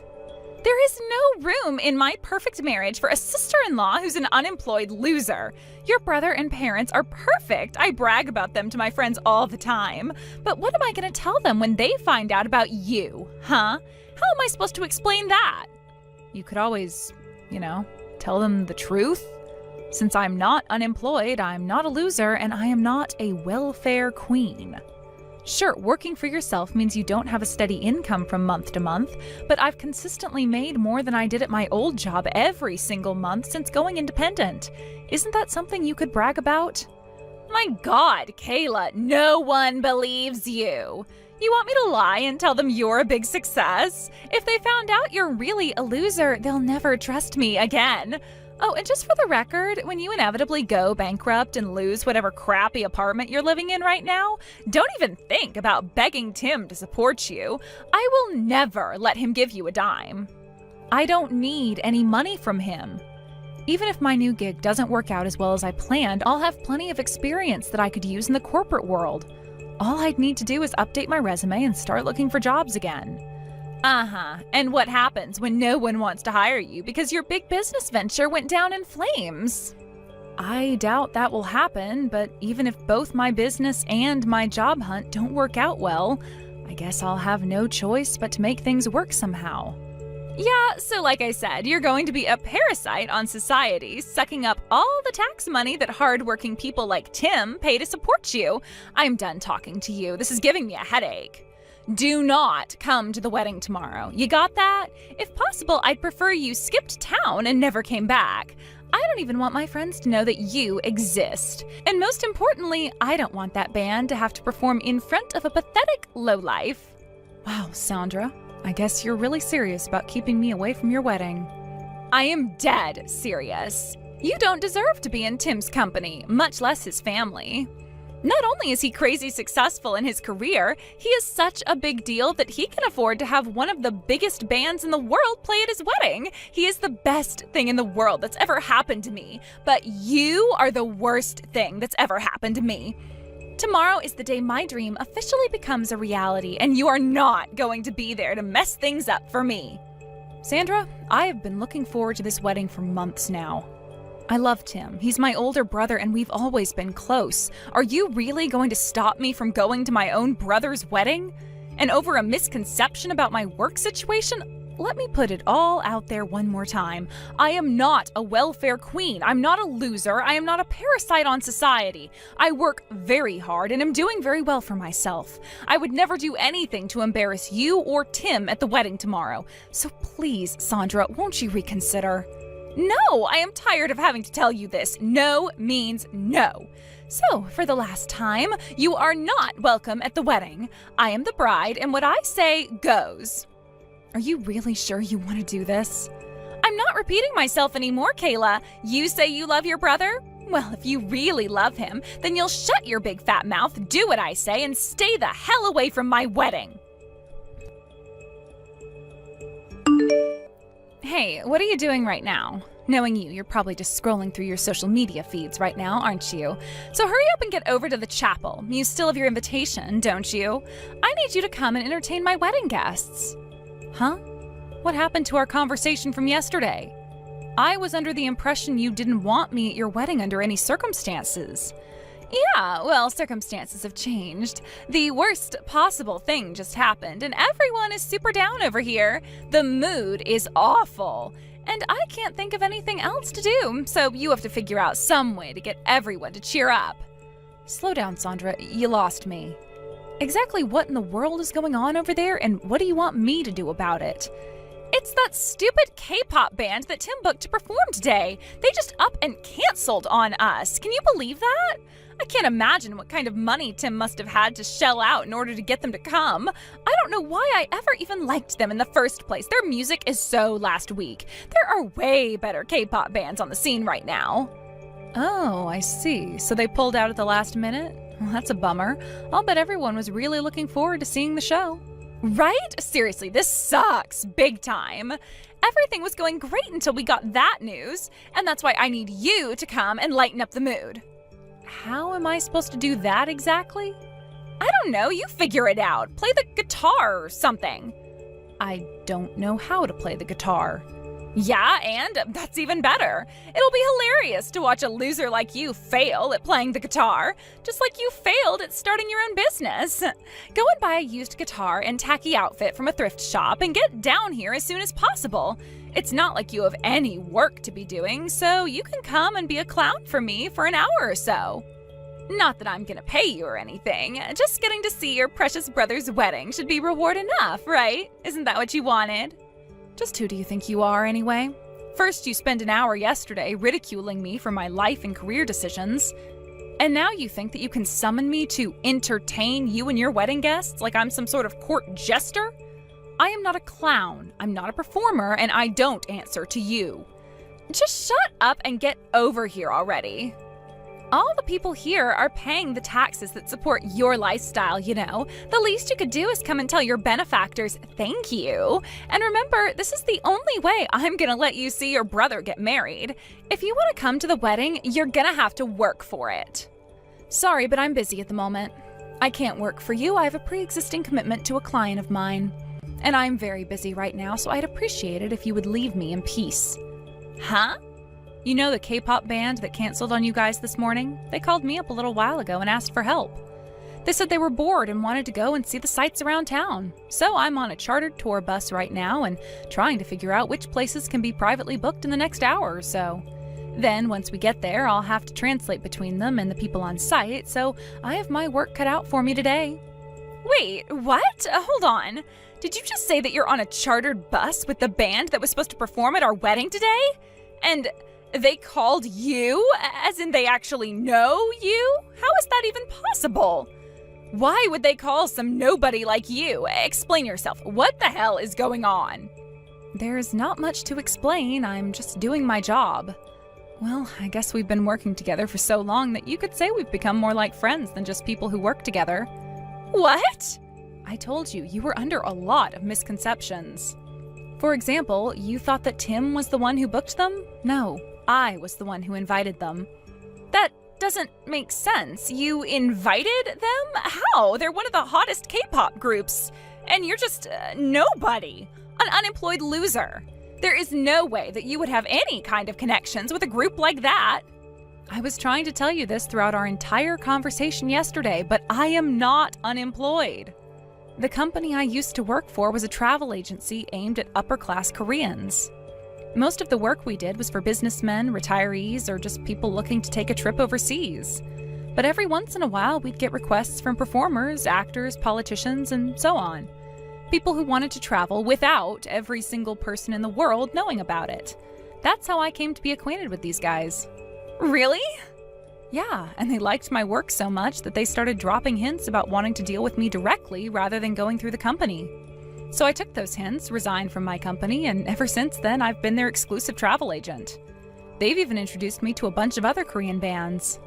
There is no room in my perfect marriage for a sister-in-law who's an unemployed loser. Your brother and parents are perfect. I brag about them to my friends all the time. But what am I going to tell them when they find out about you, huh? How am I supposed to explain that? You could always, tell them the truth. Since I'm not unemployed, I'm not a loser, and I am not a welfare queen. Sure, working for yourself means you don't have a steady income from month to month, but I've consistently made more than I did at my old job every single month since going independent. Isn't that something you could brag about? My God, Kayla, no one believes you. You want me to lie and tell them you're a big success? If they found out you're really a loser, they'll never trust me again. Oh, and just for the record, when you inevitably go bankrupt and lose whatever crappy apartment you're living in right now, don't even think about begging Tim to support you. I will never let him give you a dime. I don't need any money from him. Even if my new gig doesn't work out as well as I planned, I'll have plenty of experience that I could use in the corporate world. All I'd need to do is update my resume and start looking for jobs again. And what happens when no one wants to hire you because your big business venture went down in flames? I doubt that will happen, but even if both my business and my job hunt don't work out well, I guess I'll have no choice but to make things work somehow. Yeah, so like I said, you're going to be a parasite on society, sucking up all the tax money that hardworking people like Tim pay to support you. I'm done talking to you. This is giving me a headache. Do not come to the wedding tomorrow. You got that? If possible, I'd prefer you skipped town and never came back. I don't even want my friends to know that you exist. And most importantly, I don't want that band to have to perform in front of a pathetic lowlife. Wow, Sandra, I guess you're really serious about keeping me away from your wedding. I am dead serious. You don't deserve to be in Tim's company, much less his family. Not only is he crazy successful in his career, he is such a big deal that he can afford to have one of the biggest bands in the world play at his wedding. He is the best thing in the world that's ever happened to me, but you are the worst thing that's ever happened to me. Tomorrow is the day my dream officially becomes a reality, and you are not going to be there to mess things up for me. Sandra, I have been looking forward to this wedding for months now. I love Tim. He's my older brother and we've always been close. Are you really going to stop me from going to my own brother's wedding? And over a misconception about my work situation? Let me put it all out there one more time. I am not a welfare queen. I'm not a loser. I am not a parasite on society. I work very hard and am doing very well for myself. I would never do anything to embarrass you or Tim at the wedding tomorrow. So please, Sandra, won't you reconsider? No, I am tired of having to tell you this. No means no. So, for the last time, you are not welcome at the wedding. I am the bride, and what I say goes. Are you really sure you want to do this? I'm not repeating myself anymore, Kayla. You say you love your brother? Well, if you really love him, then you'll shut your big fat mouth, do what I say, and stay the hell away from my wedding. Hey, what are you doing right now? Knowing you, you're probably just scrolling through your social media feeds right now, aren't you? So hurry up and get over to the chapel. You still have your invitation, don't you? I need you to come and entertain my wedding guests. Huh? What happened to our conversation from yesterday? I was under the impression you didn't want me at your wedding under any circumstances. Yeah, well, circumstances have changed. The worst possible thing just happened, and everyone is super down over here. The mood is awful, and I can't think of anything else to do, so you have to figure out some way to get everyone to cheer up. Slow down, Sandra. You lost me. Exactly what in the world is going on over there, and what do you want me to do about it? It's that stupid K-pop band that Tim booked to perform today. They just up and canceled on us. Can you believe that? I can't imagine what kind of money Tim must have had to shell out in order to get them to come. I don't know why I ever even liked them in the first place. Their music is so last week. There are way better K-pop bands on the scene right now. Oh, I see. So they pulled out at the last minute? Well, that's a bummer. I'll bet everyone was really looking forward to seeing the show. Right? Seriously, this sucks big time. Everything was going great until we got that news, and that's why I need you to come and lighten up the mood. How am I supposed to do that exactly? I don't know, you figure it out. Play the guitar or something. I don't know how to play the guitar. Yeah, and that's even better. It'll be hilarious to watch a loser like you fail at playing the guitar, just like you failed at starting your own business. Go and buy a used guitar and tacky outfit from a thrift shop and get down here as soon as possible. It's not like you have any work to be doing, so you can come and be a clown for me for an hour or so. Not that I'm gonna pay you or anything, just getting to see your precious brother's wedding should be reward enough, right? Isn't that what you wanted? Just who do you think you are, anyway? First, you spent an hour yesterday ridiculing me for my life and career decisions. And now you think that you can summon me to entertain you and your wedding guests like I'm some sort of court jester? I am not a clown, I'm not a performer, and I don't answer to you. Just shut up and get over here already. All the people here are paying the taxes that support your lifestyle, you know. The least you could do is come and tell your benefactors thank you. And remember, this is the only way I'm gonna let you see your brother get married. If you want to come to the wedding, you're gonna have to work for it. Sorry, but I'm busy at the moment. I can't work for you. I have a pre-existing commitment to a client of mine. And I'm very busy right now, so I'd appreciate it if you would leave me in peace. Huh? You know the K-pop band that canceled on you guys this morning? They called me up a little while ago and asked for help. They said they were bored and wanted to go and see the sights around town. So I'm on a chartered tour bus right now and trying to figure out which places can be privately booked in the next hour or so. Then once we get there, I'll have to translate between them and the people on site, so I have my work cut out for me today. Wait, what? Hold on. Did you just say that you're on a chartered bus with the band that was supposed to perform at our wedding today? And they called you? As in they actually know you? How is that even possible? Why would they call some nobody like you? Explain yourself. What the hell is going on? There's not much to explain. I'm just doing my job. Well, I guess we've been working together for so long that you could say we've become more like friends than just people who work together. What? I told you, you were under a lot of misconceptions. For example, you thought that Tim was the one who booked them? No, I was the one who invited them. That doesn't make sense. You invited them? How? They're one of the hottest K-pop groups. And you're just nobody. An unemployed loser. There is no way that you would have any kind of connections with a group like that. I was trying to tell you this throughout our entire conversation yesterday, but I am not unemployed. The company I used to work for was a travel agency aimed at upper-class Koreans. Most of the work we did was for businessmen, retirees, or just people looking to take a trip overseas. But every once in a while, we'd get requests from performers, actors, politicians, and so on. People who wanted to travel without every single person in the world knowing about it. That's how I came to be acquainted with these guys. Really? Yeah, and they liked my work so much that they started dropping hints about wanting to deal with me directly rather than going through the company. So I took those hints, resigned from my company, and ever since then I've been their exclusive travel agent. They've even introduced me to a bunch of other Korean bands.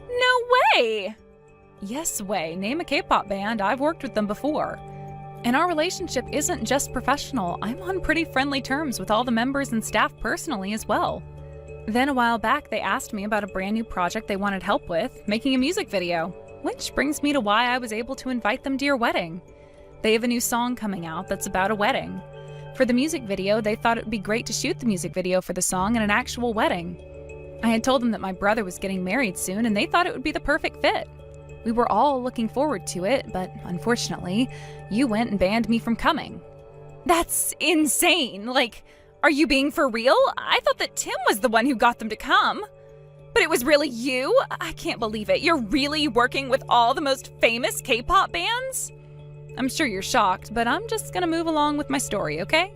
No way! Yes way, name a K-pop band, I've worked with them before. And our relationship isn't just professional, I'm on pretty friendly terms with all the members and staff personally as well. Then a while back, they asked me about a brand new project they wanted help with, making a music video. Which brings me to why I was able to invite them to your wedding. They have a new song coming out that's about a wedding. For the music video, they thought it would be great to shoot the music video for the song in an actual wedding. I had told them that my brother was getting married soon, and they thought it would be the perfect fit. We were all looking forward to it, but unfortunately, you went and banned me from coming. That's insane. Like, are you being for real? I thought that Tim was the one who got them to come. But it was really you? I can't believe it. You're really working with all the most famous K-pop bands? I'm sure you're shocked, but I'm just gonna move along with my story, okay?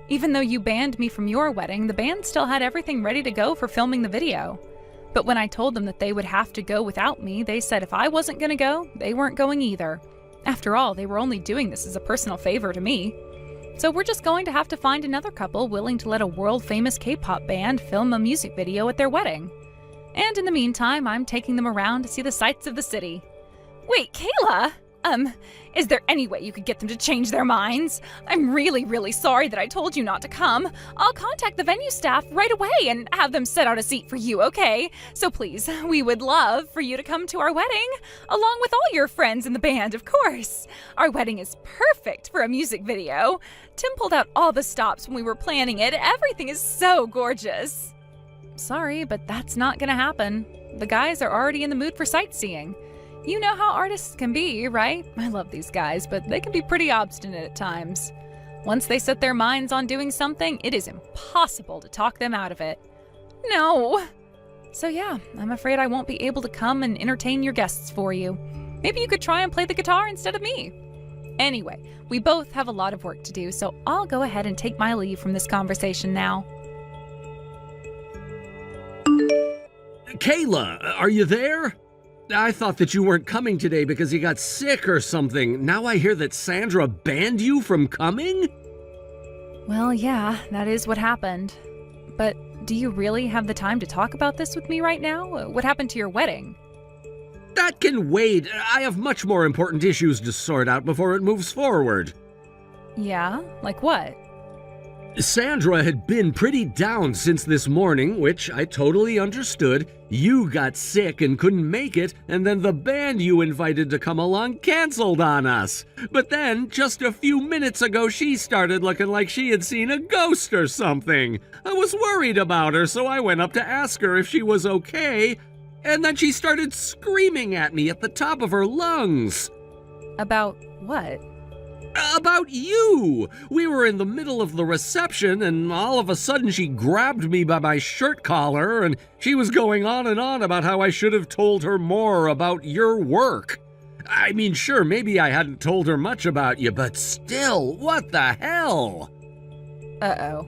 Even though you banned me from your wedding, the band still had everything ready to go for filming the video. But when I told them that they would have to go without me, they said if I wasn't gonna go, they weren't going either. After all, they were only doing this as a personal favor to me. So we're just going to have to find another couple willing to let a world-famous K-pop band film a music video at their wedding. And in the meantime, I'm taking them around to see the sights of the city. Wait, Kayla? Is there any way you could get them to change their minds? I'm really, really sorry that I told you not to come. I'll contact the venue staff right away and have them set out a seat for you, okay? So please, we would love for you to come to our wedding, along with all your friends in the band, of course. Our wedding is perfect for a music video. Tim pulled out all the stops when we were planning it. Everything is so gorgeous. Sorry, but that's not gonna happen. The guys are already in the mood for sightseeing. You know how artists can be, right? I love these guys, but they can be pretty obstinate at times. Once they set their minds on doing something, it is impossible to talk them out of it. No. So yeah, I'm afraid I won't be able to come and entertain your guests for you. Maybe you could try and play the guitar instead of me. Anyway, we both have a lot of work to do, so I'll go ahead and take my leave from this conversation now. Kayla, are you there? I thought that you weren't coming today because you got sick or something. Now I hear that Sandra banned you from coming? Well, yeah, that is what happened. But do you really have the time to talk about this with me right now? What happened to your wedding? That can wait. I have much more important issues to sort out before it moves forward. Yeah? Like what? Sandra had been pretty down since this morning, which I totally understood. You got sick and couldn't make it, and then the band you invited to come along canceled on us. But then, just a few minutes ago, she started looking like she had seen a ghost or something. I was worried about her, so I went up to ask her if she was okay, and then she started screaming at me at the top of her lungs. About what? About you! We were in the middle of the reception, and all of a sudden she grabbed me by my shirt collar, and she was going on and on about how I should have told her more about your work. I mean, sure, maybe I hadn't told her much about you, but still, what the hell? Uh-oh.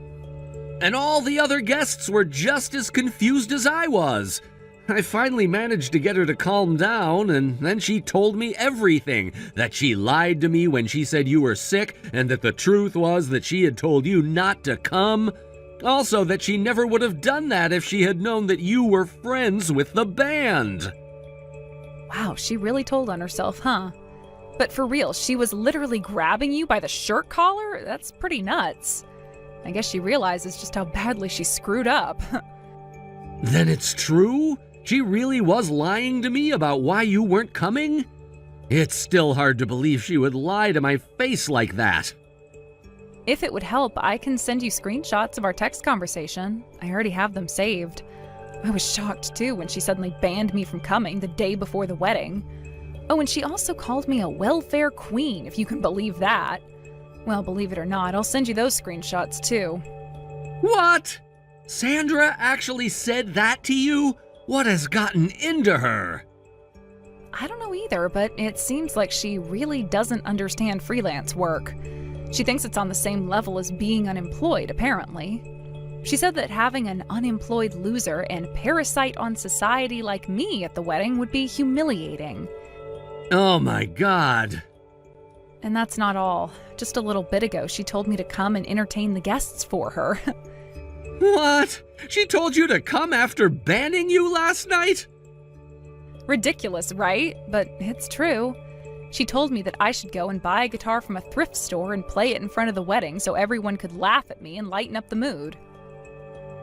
And all the other guests were just as confused as I was. I finally managed to get her to calm down, and then she told me everything. That she lied to me when she said you were sick, and that the truth was that she had told you not to come. Also, that she never would have done that if she had known that you were friends with the band. Wow, she really told on herself, huh? But for real, she was literally grabbing you by the shirt collar? That's pretty nuts. I guess she realizes just how badly she screwed up. Then it's true? She really was lying to me about why you weren't coming? It's still hard to believe she would lie to my face like that. If it would help, I can send you screenshots of our text conversation. I already have them saved. I was shocked too when she suddenly banned me from coming the day before the wedding. Oh, and she also called me a welfare queen, if you can believe that. Well, believe it or not, I'll send you those screenshots too. What? Sandra actually said that to you? What has gotten into her? I don't know either, but it seems like she really doesn't understand freelance work. She thinks it's on the same level as being unemployed, apparently. She said that having an unemployed loser and parasite on society like me at the wedding would be humiliating. Oh my God. And that's not all. Just a little bit ago, she told me to come and entertain the guests for her. What? She told you to come after banning you last night? Ridiculous, right? But it's true. She told me that I should go and buy a guitar from a thrift store and play it in front of the wedding so everyone could laugh at me and lighten up the mood.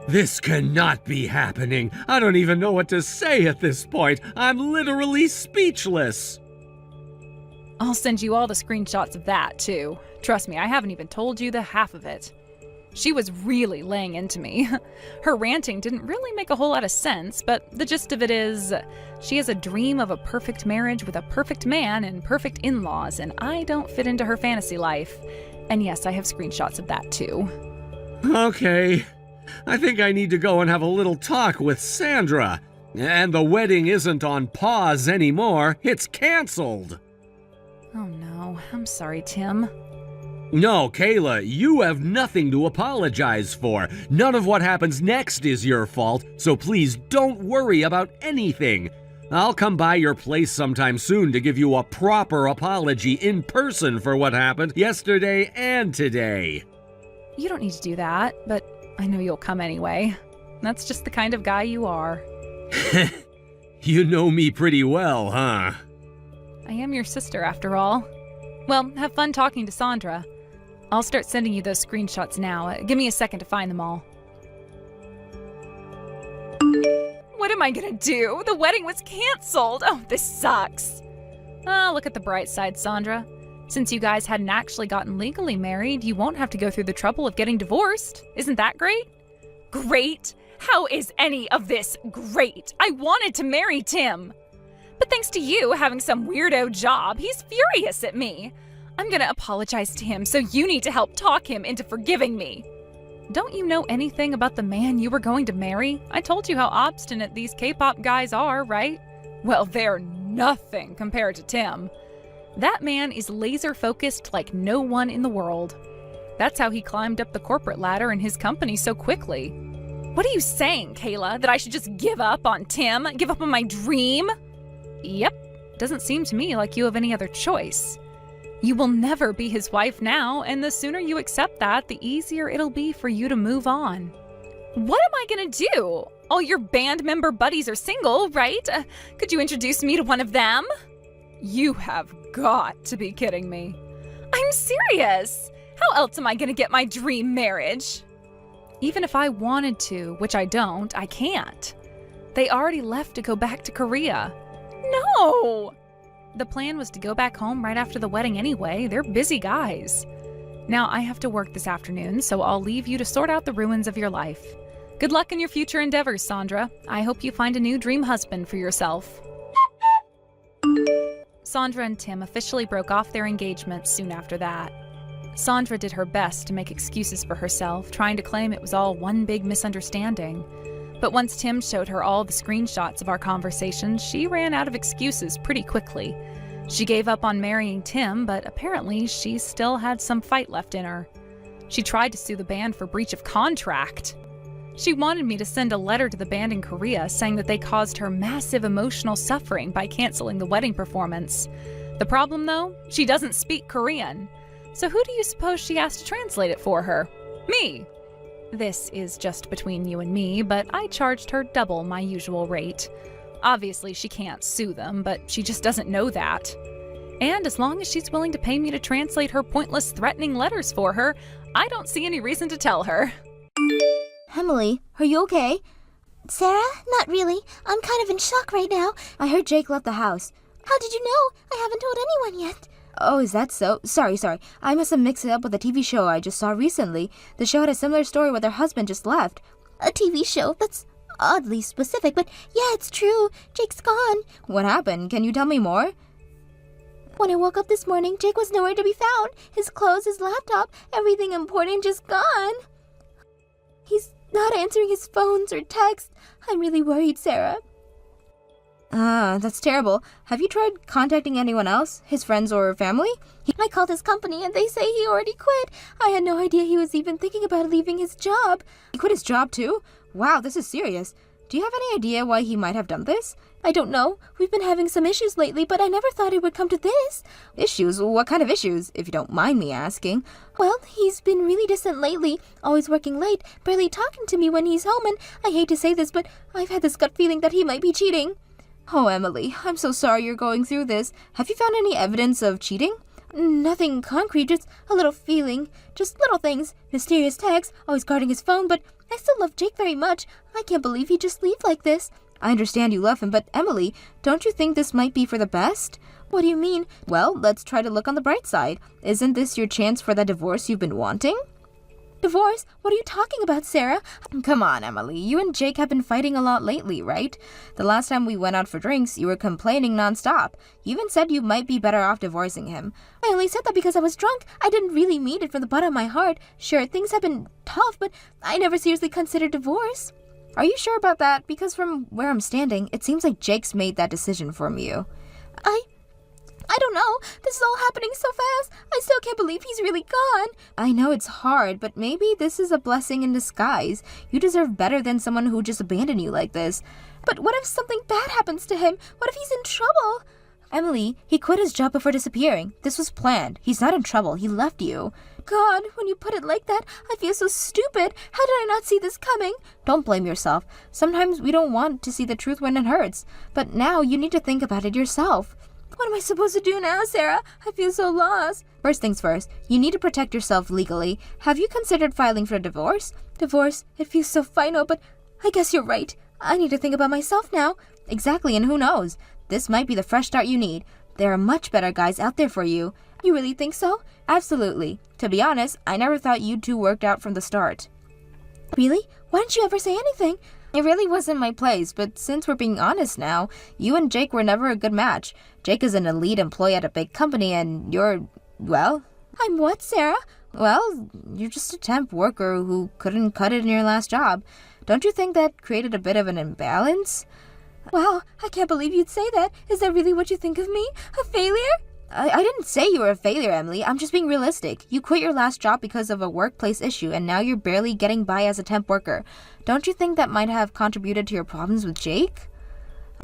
This cannot be happening. I don't even know what to say at this point. I'm literally speechless. I'll send you all the screenshots of that, too. Trust me, I haven't even told you the half of it. She was really laying into me. Her ranting didn't really make a whole lot of sense, but the gist of it is, she has a dream of a perfect marriage with a perfect man and perfect in-laws, and I don't fit into her fantasy life. And yes, I have screenshots of that too. Okay. I think I need to go and have a little talk with Sandra. And the wedding isn't on pause anymore, it's canceled. Oh no, I'm sorry, Tim. No, Kayla, you have nothing to apologize for. None of what happens next is your fault, so please don't worry about anything. I'll come by your place sometime soon to give you a proper apology in person for what happened yesterday and today. You don't need to do that, but I know you'll come anyway. That's just the kind of guy you are. You know me pretty well, huh? I am your sister, after all. Well, have fun talking to Sandra. I'll start sending you those screenshots now. Give me a second to find them all. What am I gonna do? The wedding was canceled! Oh, this sucks. Look at the bright side, Sandra. Since you guys hadn't actually gotten legally married, you won't have to go through the trouble of getting divorced. Isn't that great? Great? How is any of this great? I wanted to marry Tim. But thanks to you having some weirdo job, he's furious at me. I'm gonna apologize to him, so you need to help talk him into forgiving me. Don't you know anything about the man you were going to marry? I told you how obstinate these K-pop guys are, right? Well, they're nothing compared to Tim. That man is laser-focused like no one in the world. That's how he climbed up the corporate ladder in his company so quickly. What are you saying, Kayla? That I should just give up on Tim? Give up on my dream? Yep. Doesn't seem to me like you have any other choice. You will never be his wife now, and the sooner you accept that, the easier it'll be for you to move on. What am I gonna do? All your band member buddies are single, right? Could you introduce me to one of them? You have got to be kidding me. I'm serious. How else am I gonna get my dream marriage? Even if I wanted to, which I don't, I can't. They already left to go back to Korea. No! The plan was to go back home right after the wedding anyway. They're busy guys. Now, I have to work this afternoon, so I'll leave you to sort out the ruins of your life. Good luck in your future endeavors, Sandra. I hope you find a new dream husband for yourself. Sandra and Tim officially broke off their engagement soon after that. Sandra did her best to make excuses for herself, trying to claim it was all one big misunderstanding. But once Tim showed her all the screenshots of our conversation, she ran out of excuses pretty quickly. She gave up on marrying Tim, but apparently she still had some fight left in her. She tried to sue the band for breach of contract. She wanted me to send a letter to the band in Korea saying that they caused her massive emotional suffering by canceling the wedding performance. The problem, though, she doesn't speak Korean. So who do you suppose she asked to translate it for her? Me. This is just between you and me, but I charged her double my usual rate. Obviously, she can't sue them, but she just doesn't know that. And as long as she's willing to pay me to translate her pointless threatening letters for her, I don't see any reason to tell her. Emily, are you okay? Sarah? Not really. I'm kind of in shock right now. I heard Jake left the house. How did you know? I haven't told anyone yet. Oh, is that so? Sorry. I must have mixed it up with a TV show I just saw recently. The show had a similar story where their husband just left. A TV show? That's oddly specific, but yeah, it's true. Jake's gone. What happened? Can you tell me more? When I woke up this morning, Jake was nowhere to be found. His clothes, his laptop, everything important just gone. He's not answering his phones or texts. I'm really worried, Sarah. That's terrible. Have you tried contacting anyone else? His friends or family? I called his company and they say he already quit. I had no idea he was even thinking about leaving his job. He quit his job too? Wow, this is serious. Do you have any idea why he might have done this? I don't know. We've been having some issues lately, but I never thought it would come to this. Issues? What kind of issues, if you don't mind me asking? Well, he's been really distant lately, always working late, barely talking to me when he's home, and I hate to say this, but I've had this gut feeling that he might be cheating. Oh, Emily, I'm so sorry you're going through this. Have you found any evidence of cheating? Nothing concrete, just a little feeling. Just little things. Mysterious texts, always guarding his phone, but I still love Jake very much. I can't believe he'd just leave like this. I understand you love him, but Emily, don't you think this might be for the best? What do you mean? Well, let's try to look on the bright side. Isn't this your chance for that divorce you've been wanting? Divorce? What are you talking about, Sarah? Come on, Emily. You and Jake have been fighting a lot lately, right? The last time we went out for drinks, you were complaining nonstop. You even said you might be better off divorcing him. I only said that because I was drunk. I didn't really mean it from the bottom of my heart. Sure, things have been tough, but I never seriously considered divorce. Are you sure about that? Because from where I'm standing, it seems like Jake's made that decision for you. I don't know. This is all happening so fast. I still can't believe he's really gone. I know it's hard, but maybe this is a blessing in disguise. You deserve better than someone who just abandoned you like this. But what if something bad happens to him? What if he's in trouble? Emily, he quit his job before disappearing. This was planned. He's not in trouble. He left you. God, when you put it like that, I feel so stupid. How did I not see this coming? Don't blame yourself. Sometimes we don't want to see the truth when it hurts. But now you need to think about it yourself. What am I supposed to do now, Sarah? I feel so lost. First things first, you need to protect yourself legally. Have you considered filing for a divorce? Divorce? It feels so final, but I guess you're right. I need to think about myself now. Exactly, and who knows? This might be the fresh start you need. There are much better guys out there for you. You really think so? Absolutely. To be honest, I never thought you two worked out from the start. Really? Why didn't you ever say anything? It really wasn't my place, but since we're being honest now, you and Jake were never a good match. Jake is an elite employee at a big company and you're, well... I'm what, Sarah? Well, you're just a temp worker who couldn't cut it in your last job. Don't you think that created a bit of an imbalance? Wow, I can't believe you'd say that. Is that really what you think of me? A failure? I didn't say you were a failure, Emily. I'm just being realistic. You quit your last job because of a workplace issue, and now you're barely getting by as a temp worker. Don't you think that might have contributed to your problems with Jake?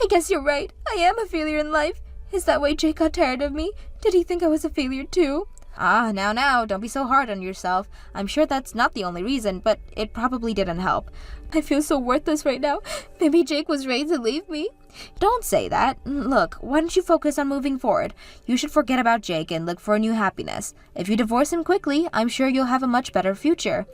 I guess you're right. I am a failure in life. Is that why Jake got tired of me? Did he think I was a failure too? Now, don't be so hard on yourself. I'm sure that's not the only reason, but it probably didn't help. I feel so worthless right now. Maybe Jake was ready to leave me. Don't say that. Look, why don't you focus on moving forward? You should forget about Jake and look for a new happiness. If you divorce him quickly, I'm sure you'll have a much better future.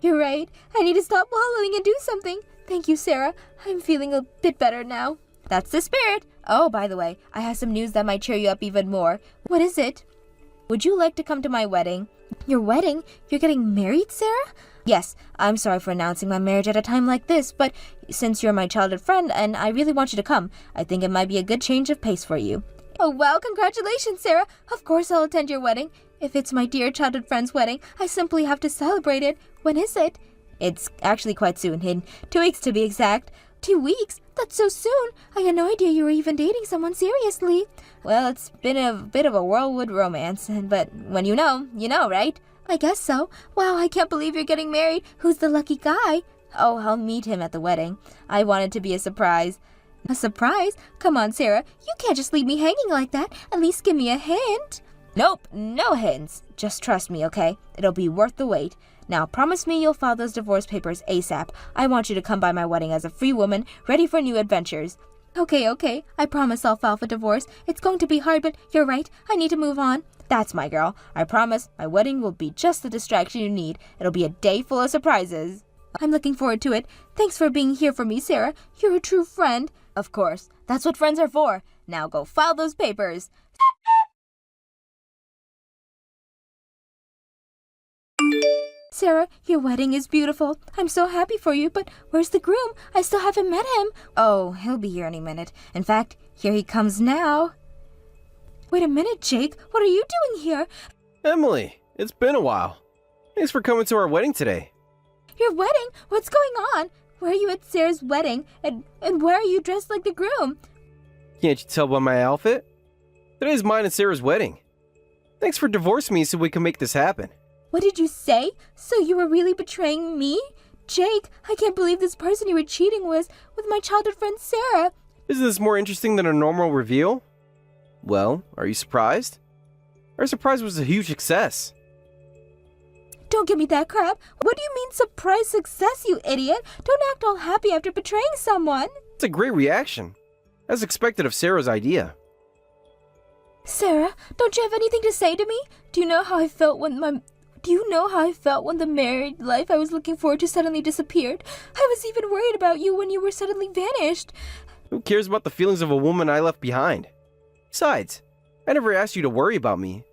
You're right. I need to stop wallowing and do something. Thank you, Sarah. I'm feeling a bit better now. That's the spirit. Oh, by the way, I have some news that might cheer you up even more. What is it? Would you like to come to my wedding? Your wedding? You're getting married, Sarah? Yes, I'm sorry for announcing my marriage at a time like this, but since you're my childhood friend and I really want you to come, I think it might be a good change of pace for you. Oh, wow, congratulations, Sarah. Of course I'll attend your wedding. If it's my dear childhood friend's wedding, I simply have to celebrate it. When is it? It's actually quite soon, in 2 weeks to be exact. 2 weeks? That's so soon. I had no idea you were even dating someone seriously. Well, it's been a bit of a whirlwind romance, but when you know, right? I guess so. Wow, I can't believe you're getting married. Who's the lucky guy? Oh, I'll meet him at the wedding. I want it to be a surprise. A surprise? Come on, Sarah. You can't just leave me hanging like that. At least give me a hint. Nope, no hints. Just trust me, okay? It'll be worth the wait. Now, promise me you'll file those divorce papers ASAP. I want you to come by my wedding as a free woman, ready for new adventures. Okay. I promise I'll file for divorce. It's going to be hard, but you're right. I need to move on. That's my girl. I promise my wedding will be just the distraction you need. It'll be a day full of surprises. I'm looking forward to it. Thanks for being here for me, Sarah. You're a true friend. Of course. That's what friends are for. Now go file those papers. Sarah, your wedding is beautiful. I'm so happy for you, but where's the groom? I still haven't met him. Oh, he'll be here any minute. In fact, here he comes now. Wait a minute, Jake. What are you doing here? Emily, it's been a while. Thanks for coming to our wedding today. Your wedding? What's going on? Where are you at Sarah's wedding? And why are you dressed like the groom? Can't you tell by my outfit? Today's mine and Sarah's wedding. Thanks for divorcing me so we can make this happen. What did you say? So you were really betraying me? Jake, I can't believe this person you were cheating with my childhood friend Sarah. Isn't this more interesting than a normal reveal? Well, are you surprised? Our surprise was a huge success. Don't give me that crap. What do you mean surprise success, you idiot? Don't act all happy after betraying someone. It's a great reaction, as expected of Sarah's idea. Sarah, don't you have anything to say to me? Do you know how I felt when the married life I was looking forward to suddenly disappeared? I was even worried about you when you were suddenly vanished. Who cares about the feelings of a woman I left behind? Besides, I never asked you to worry about me.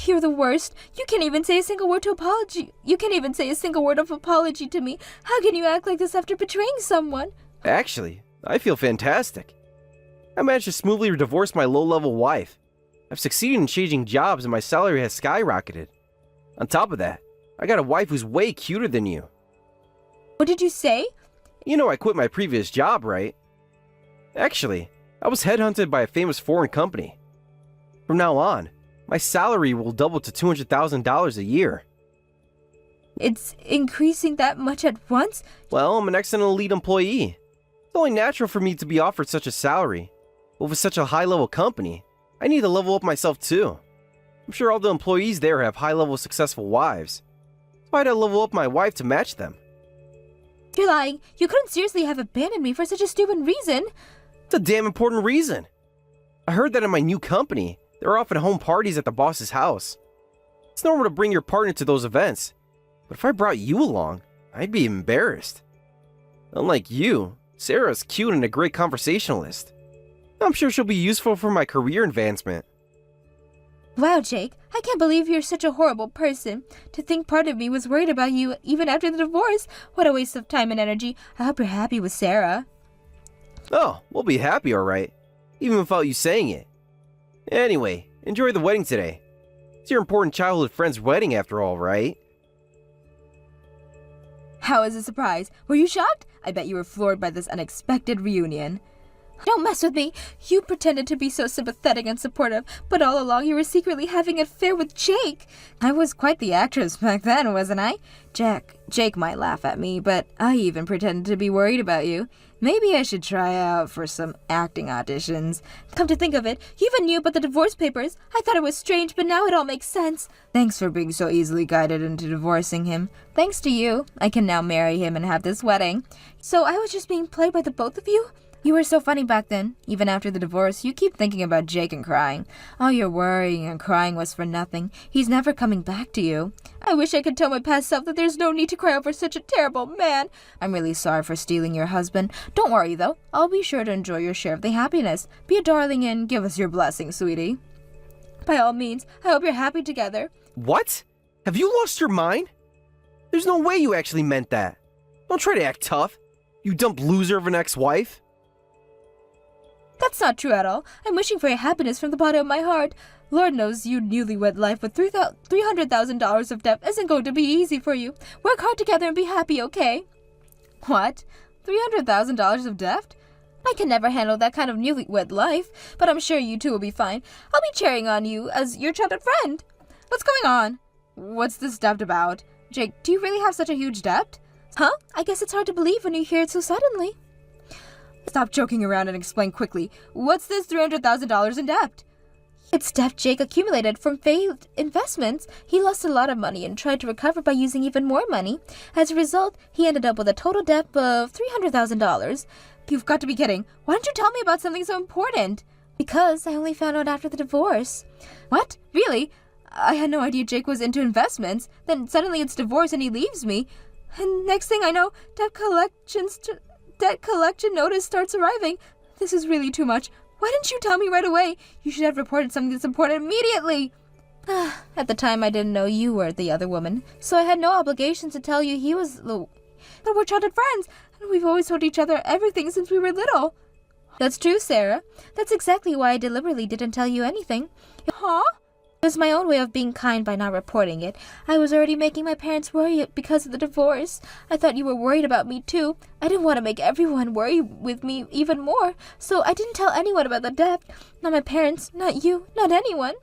You're the worst. You can't even say a single word of apology to me. How can you act like this after betraying someone? Actually, I feel fantastic. I managed to smoothly divorce my low-level wife. I've succeeded in changing jobs and my salary has skyrocketed. On top of that, I got a wife who's way cuter than you. What did you say? You know I quit my previous job, right? Actually, I was headhunted by a famous foreign company. From now on, my salary will double to $200,000 a year. It's increasing that much at once? Well, I'm an excellent elite employee. It's only natural for me to be offered such a salary. But with such a high-level company, I need to level up myself too. I'm sure all the employees there have high-level successful wives. So I had to level up my wife to match them. You're lying. You couldn't seriously have abandoned me for such a stupid reason. It's a damn important reason. I heard that in my new company, they're often home parties at the boss's house. It's normal to bring your partner to those events, but if I brought you along, I'd be embarrassed. Unlike you, Sarah's cute and a great conversationalist. I'm sure she'll be useful for my career advancement. Wow, Jake, I can't believe you're such a horrible person. To think part of me was worried about you even after the divorce. What a waste of time and energy. I hope you're happy with Sarah. Oh, we'll be happy, alright. Even without you saying it. Anyway, enjoy the wedding today. It's your important childhood friend's wedding after all, right? How was the surprise? Were you shocked? I bet you were floored by this unexpected reunion. Don't mess with me. You pretended to be so sympathetic and supportive, but all along you were secretly having an affair with Jake. I was quite the actress back then, wasn't I? Jake might laugh at me, but I even pretended to be worried about you. Maybe I should try out for some acting auditions. Come to think of it, you even knew about the divorce papers. I thought it was strange, but now it all makes sense. Thanks for being so easily guided into divorcing him. Thanks to you, I can now marry him and have this wedding. So I was just being played by the both of you? You were so funny back then. Even after the divorce, you keep thinking about Jake and crying. All your worrying and crying was for nothing. He's never coming back to you. I wish I could tell my past self that there's no need to cry over such a terrible man. I'm really sorry for stealing your husband. Don't worry, though. I'll be sure to enjoy your share of the happiness. Be a darling and give us your blessing, sweetie. By all means, I hope you're happy together. What? Have you lost your mind? There's no way you actually meant that. Don't try to act tough, you dumb loser of an ex-wife. That's not true at all. I'm wishing for your happiness from the bottom of my heart. Lord knows your newlywed life with $300,000 of debt isn't going to be easy for you. Work hard together and be happy, okay? What? $300,000 of debt? I can never handle that kind of newlywed life, but I'm sure you two will be fine. I'll be cheering on you as your childhood friend. What's going on? What's this debt about? Jake, do you really have such a huge debt? Huh? I guess it's hard to believe when you hear it so suddenly. Stop joking around and explain quickly. What's this $300,000 in debt? It's debt Jake accumulated from failed investments. He lost a lot of money and tried to recover by using even more money. As a result, he ended up with a total debt of $300,000. You've got to be kidding. Why didn't you tell me about something so important? Because I only found out after the divorce. What? Really? I had no idea Jake was into investments. Then suddenly it's divorce and he leaves me. And next thing I know, debt collection notice starts arriving. This is really too much. Why didn't you tell me right away? You should have reported something that's important immediately. At the time, I didn't know you were the other woman, so I had no obligation to tell you he was the... But we're childhood friends, and we've always told each other everything since we were little. That's true, Sarah. That's exactly why I deliberately didn't tell you anything. Huh? It was my own way of being kind by not reporting it. I was already making my parents worry because of the divorce. I thought you were worried about me too. I didn't want to make everyone worry with me even more, so I didn't tell anyone about the debt. Not my parents, not you, not anyone.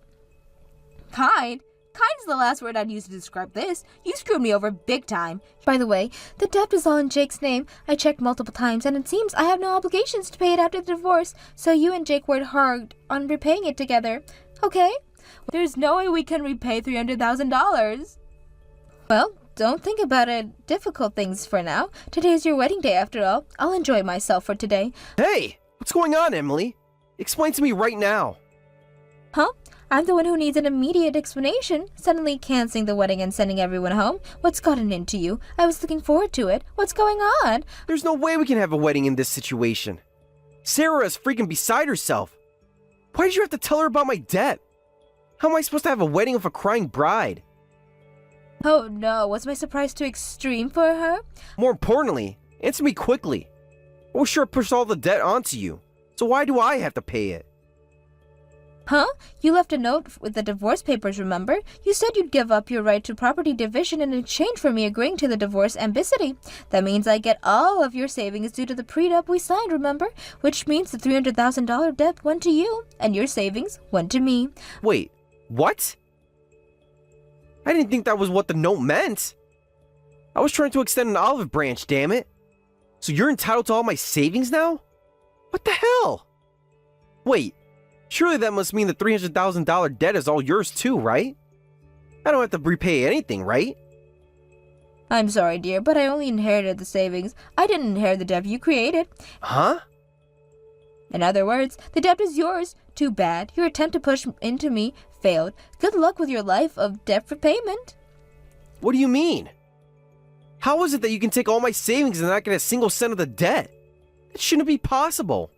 Kind? Kind's the last word I'd use to describe this. You screwed me over big time. By the way, the debt is all in Jake's name. I checked multiple times, and it seems I have no obligations to pay it after the divorce, so you and Jake worked hard on repaying it together. Okay? There's no way we can repay $300,000. Well, don't think about it. Difficult things for now. Today's your wedding day after all. I'll enjoy myself for today. Hey! What's going on, Emily? Explain to me right now. Huh? I'm the one who needs an immediate explanation. Suddenly canceling the wedding and sending everyone home. What's gotten into you? I was looking forward to it. What's going on? There's no way we can have a wedding in this situation. Sarah is freaking beside herself. Why did you have to tell her about my debt? How am I supposed to have a wedding with a crying bride? Oh no, was my surprise too extreme for her? More importantly, answer me quickly. I was sure I pushed all the debt onto you, so why do I have to pay it? Huh? You left a note with the divorce papers, remember? You said you'd give up your right to property division in exchange for me agreeing to the divorce ambiguity. That means I get all of your savings due to the prenup we signed, remember? Which means the $300,000 debt went to you, and your savings went to me. Wait, what? I didn't think that was what the note meant. I was trying to extend an olive branch, damn it. So you're entitled to all my savings now? What the hell? Wait, surely that must mean the $300,000 debt is all yours too, right? I don't have to repay anything, right? I'm sorry, dear, but I only inherited the savings. I didn't inherit the debt you created. Huh? In other words, the debt is yours. Too bad. Your attempt to push into me failed. Good luck with your life of debt repayment. What do you mean? How is it that you can take all my savings and not get a single cent of the debt? That shouldn't be possible.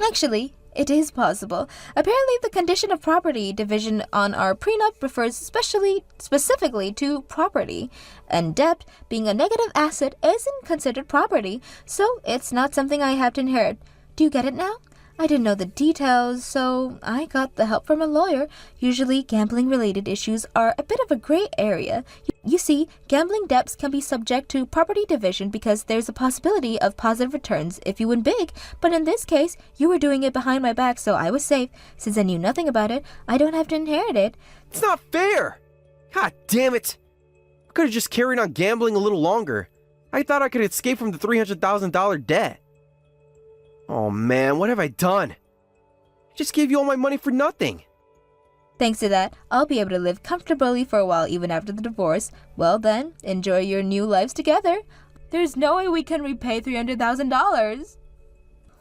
Actually, it is possible. Apparently, the condition of property division on our prenup refers specifically to property, and debt, being a negative asset, isn't considered property, so it's not something I have to inherit. Do you get it now? I didn't know the details, so I got the help from a lawyer. Usually, gambling-related issues are a bit of a gray area. You see, gambling debts can be subject to property division because there's a possibility of positive returns if you win big. But in this case, you were doing it behind my back, so I was safe. Since I knew nothing about it, I don't have to inherit it. It's not fair! God damn it! I could have just carried on gambling a little longer. I thought I could escape from the $300,000 debt. Oh man, what have I done? I just gave you all my money for nothing. Thanks to that, I'll be able to live comfortably for a while even after the divorce. Well then, enjoy your new lives together. There's no way we can repay $300,000.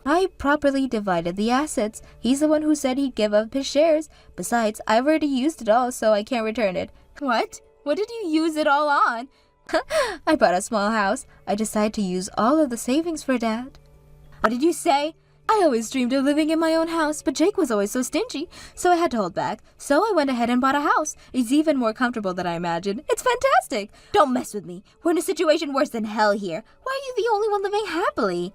I properly divided the assets. He's the one who said he'd give up his shares. Besides, I've already used it all, so I can't return it. What? What did you use it all on? I bought a small house. I decided to use all of the savings for that. What did you say? I always dreamed of living in my own house, but Jake was always so stingy, so I had to hold back. So I went ahead and bought a house. It's even more comfortable than I imagined. It's fantastic. Don't mess with me. We're in a situation worse than hell here. Why are you the only one living happily?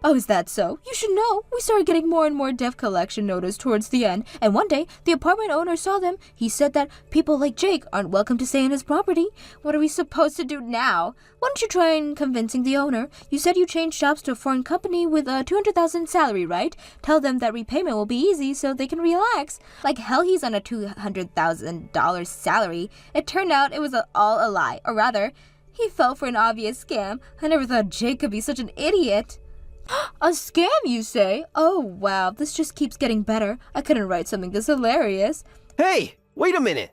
Oh, is that so? You should know. We started getting more and more debt collection notice towards the end, and one day, the apartment owner saw them. He said that people like Jake aren't welcome to stay in his property. What are we supposed to do now? Why don't you try convincing the owner? You said you changed jobs to a foreign company with a $200,000 salary, right? Tell them that repayment will be easy so they can relax. Like hell he's on a $200,000 salary. It turned out it was all a lie, or rather, he fell for an obvious scam. I never thought Jake could be such an idiot. A scam, you say? Oh, wow, this just keeps getting better. I couldn't write something this hilarious. Hey, wait a minute.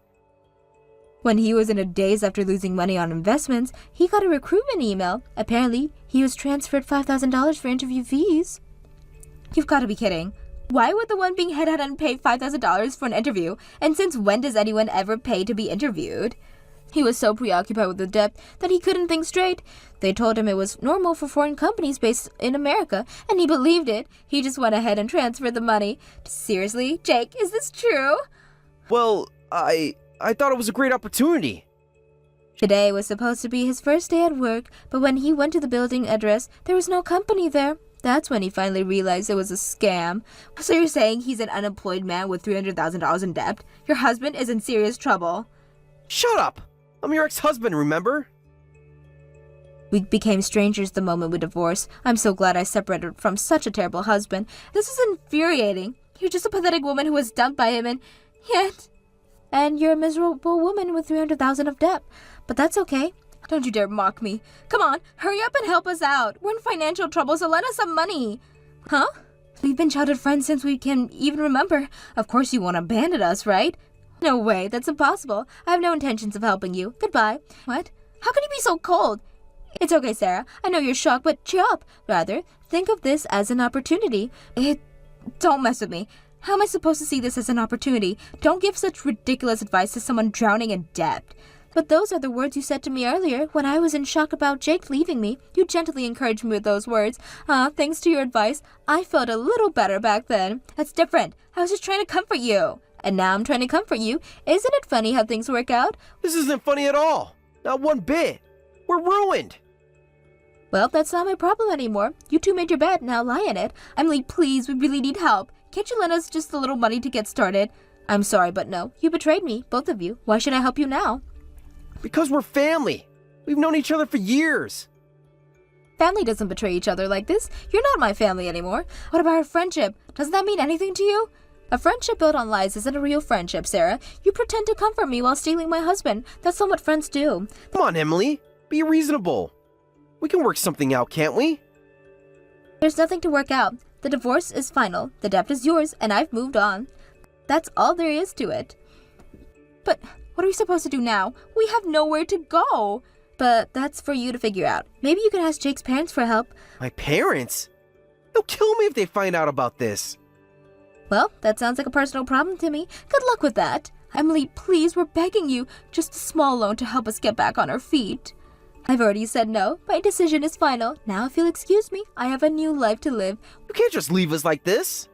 When he was in a daze after losing money on investments, he got a recruitment email. Apparently, he was transferred $5,000 for interview fees. You've got to be kidding. Why would the one being headhunted pay $5,000 for an interview? And since when does anyone ever pay to be interviewed? He was so preoccupied with the debt that he couldn't think straight. They told him it was normal for foreign companies based in America, and he believed it. He just went ahead and transferred the money. Seriously, Jake, is this true? Well, I thought it was a great opportunity. Today was supposed to be his first day at work, but when he went to the building address, there was no company there. That's when he finally realized it was a scam. So you're saying he's an unemployed man with $300,000 in debt? Your husband is in serious trouble. Shut up! I'm your ex-husband, remember? We became strangers the moment we divorced. I'm so glad I separated from such a terrible husband. This is infuriating. You're just a pathetic woman who was dumped by him, and you're a miserable woman with $300,000 of debt. But that's okay. Don't you dare mock me. Come on, hurry up and help us out. We're in financial trouble, so lend us some money. Huh? We've been childhood friends since we can even remember. Of course you won't abandon us, right? No way, that's impossible. I have no intentions of helping you. Goodbye. What? How can you be so cold? It's okay, Sarah. I know you're shocked, but cheer up. Rather, think of this as an opportunity. Don't mess with me. How am I supposed to see this as an opportunity? Don't give such ridiculous advice to someone drowning in debt. But those are the words you said to me earlier when I was in shock about Jake leaving me. You gently encouraged me with those words. Thanks to your advice, I felt a little better back then. That's different. I was just trying to comfort you. And now I'm trying to comfort you. Isn't it funny how things work out? This isn't funny at all. Not one bit. We're ruined. Well, that's not my problem anymore. You two made your bed, now lie in it. Emily, please, we really need help. Can't you lend us just a little money to get started? I'm sorry, but no. You betrayed me, both of you. Why should I help you now? Because we're family. We've known each other for years. Family doesn't betray each other like this. You're not my family anymore. What about our friendship? Doesn't that mean anything to you? A friendship built on lies isn't a real friendship, Sarah. You pretend to comfort me while stealing my husband. That's not what friends do. Come on, Emily. Be reasonable. We can work something out, can't we? There's nothing to work out. The divorce is final. The debt is yours, and I've moved on. That's all there is to it. But what are we supposed to do now? We have nowhere to go. But that's for you to figure out. Maybe you can ask Jake's parents for help. My parents? They'll kill me if they find out about this. Well, that sounds like a personal problem to me. Good luck with that. Emily, please, we're begging you. Just a small loan to help us get back on our feet. I've already said no. My decision is final. Now, if you'll excuse me, I have a new life to live. You can't just leave us like this.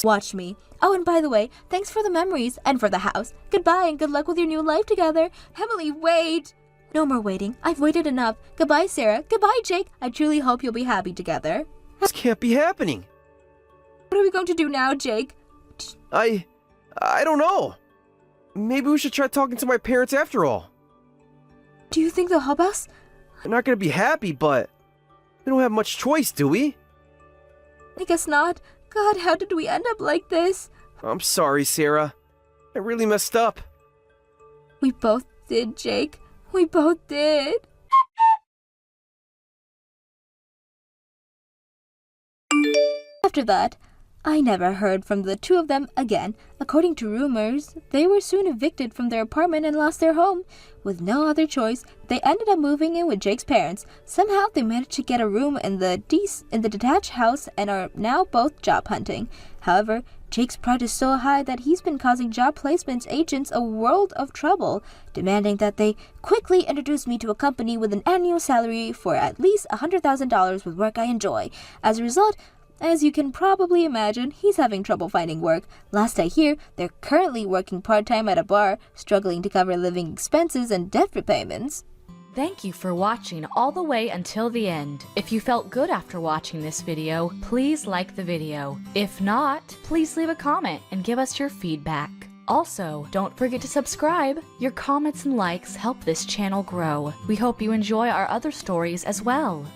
Watch me. Oh, and by the way, thanks for the memories and for the house. Goodbye and good luck with your new life together. Emily, wait. No more waiting. I've waited enough. Goodbye, Sarah. Goodbye, Jake. I truly hope you'll be happy together. This can't be happening. What are we going to do now, Jake? I don't know. Maybe we should try talking to my parents after all. Do you think they'll help us? They're not gonna be happy, but we don't have much choice, do we? I guess not. God, how did we end up like this? I'm sorry, Sarah. I really messed up. We both did, Jake. We both did. After that, I never heard from the two of them again. According to rumors, they were soon evicted from their apartment and lost their home. With no other choice, they ended up moving in with Jake's parents. Somehow, they managed to get a room in the detached house and are now both job hunting. However, Jake's pride is so high that he's been causing job placements agents a world of trouble, demanding that they quickly introduce me to a company with an annual salary for at least $100,000 with work I enjoy. As a result, as you can probably imagine, he's having trouble finding work. Last I hear, they're currently working part-time at a bar, struggling to cover living expenses and debt repayments. Thank you for watching all the way until the end. If you felt good after watching this video, please like the video. If not, please leave a comment and give us your feedback. Also, don't forget to subscribe. Your comments and likes help this channel grow. We hope you enjoy our other stories as well.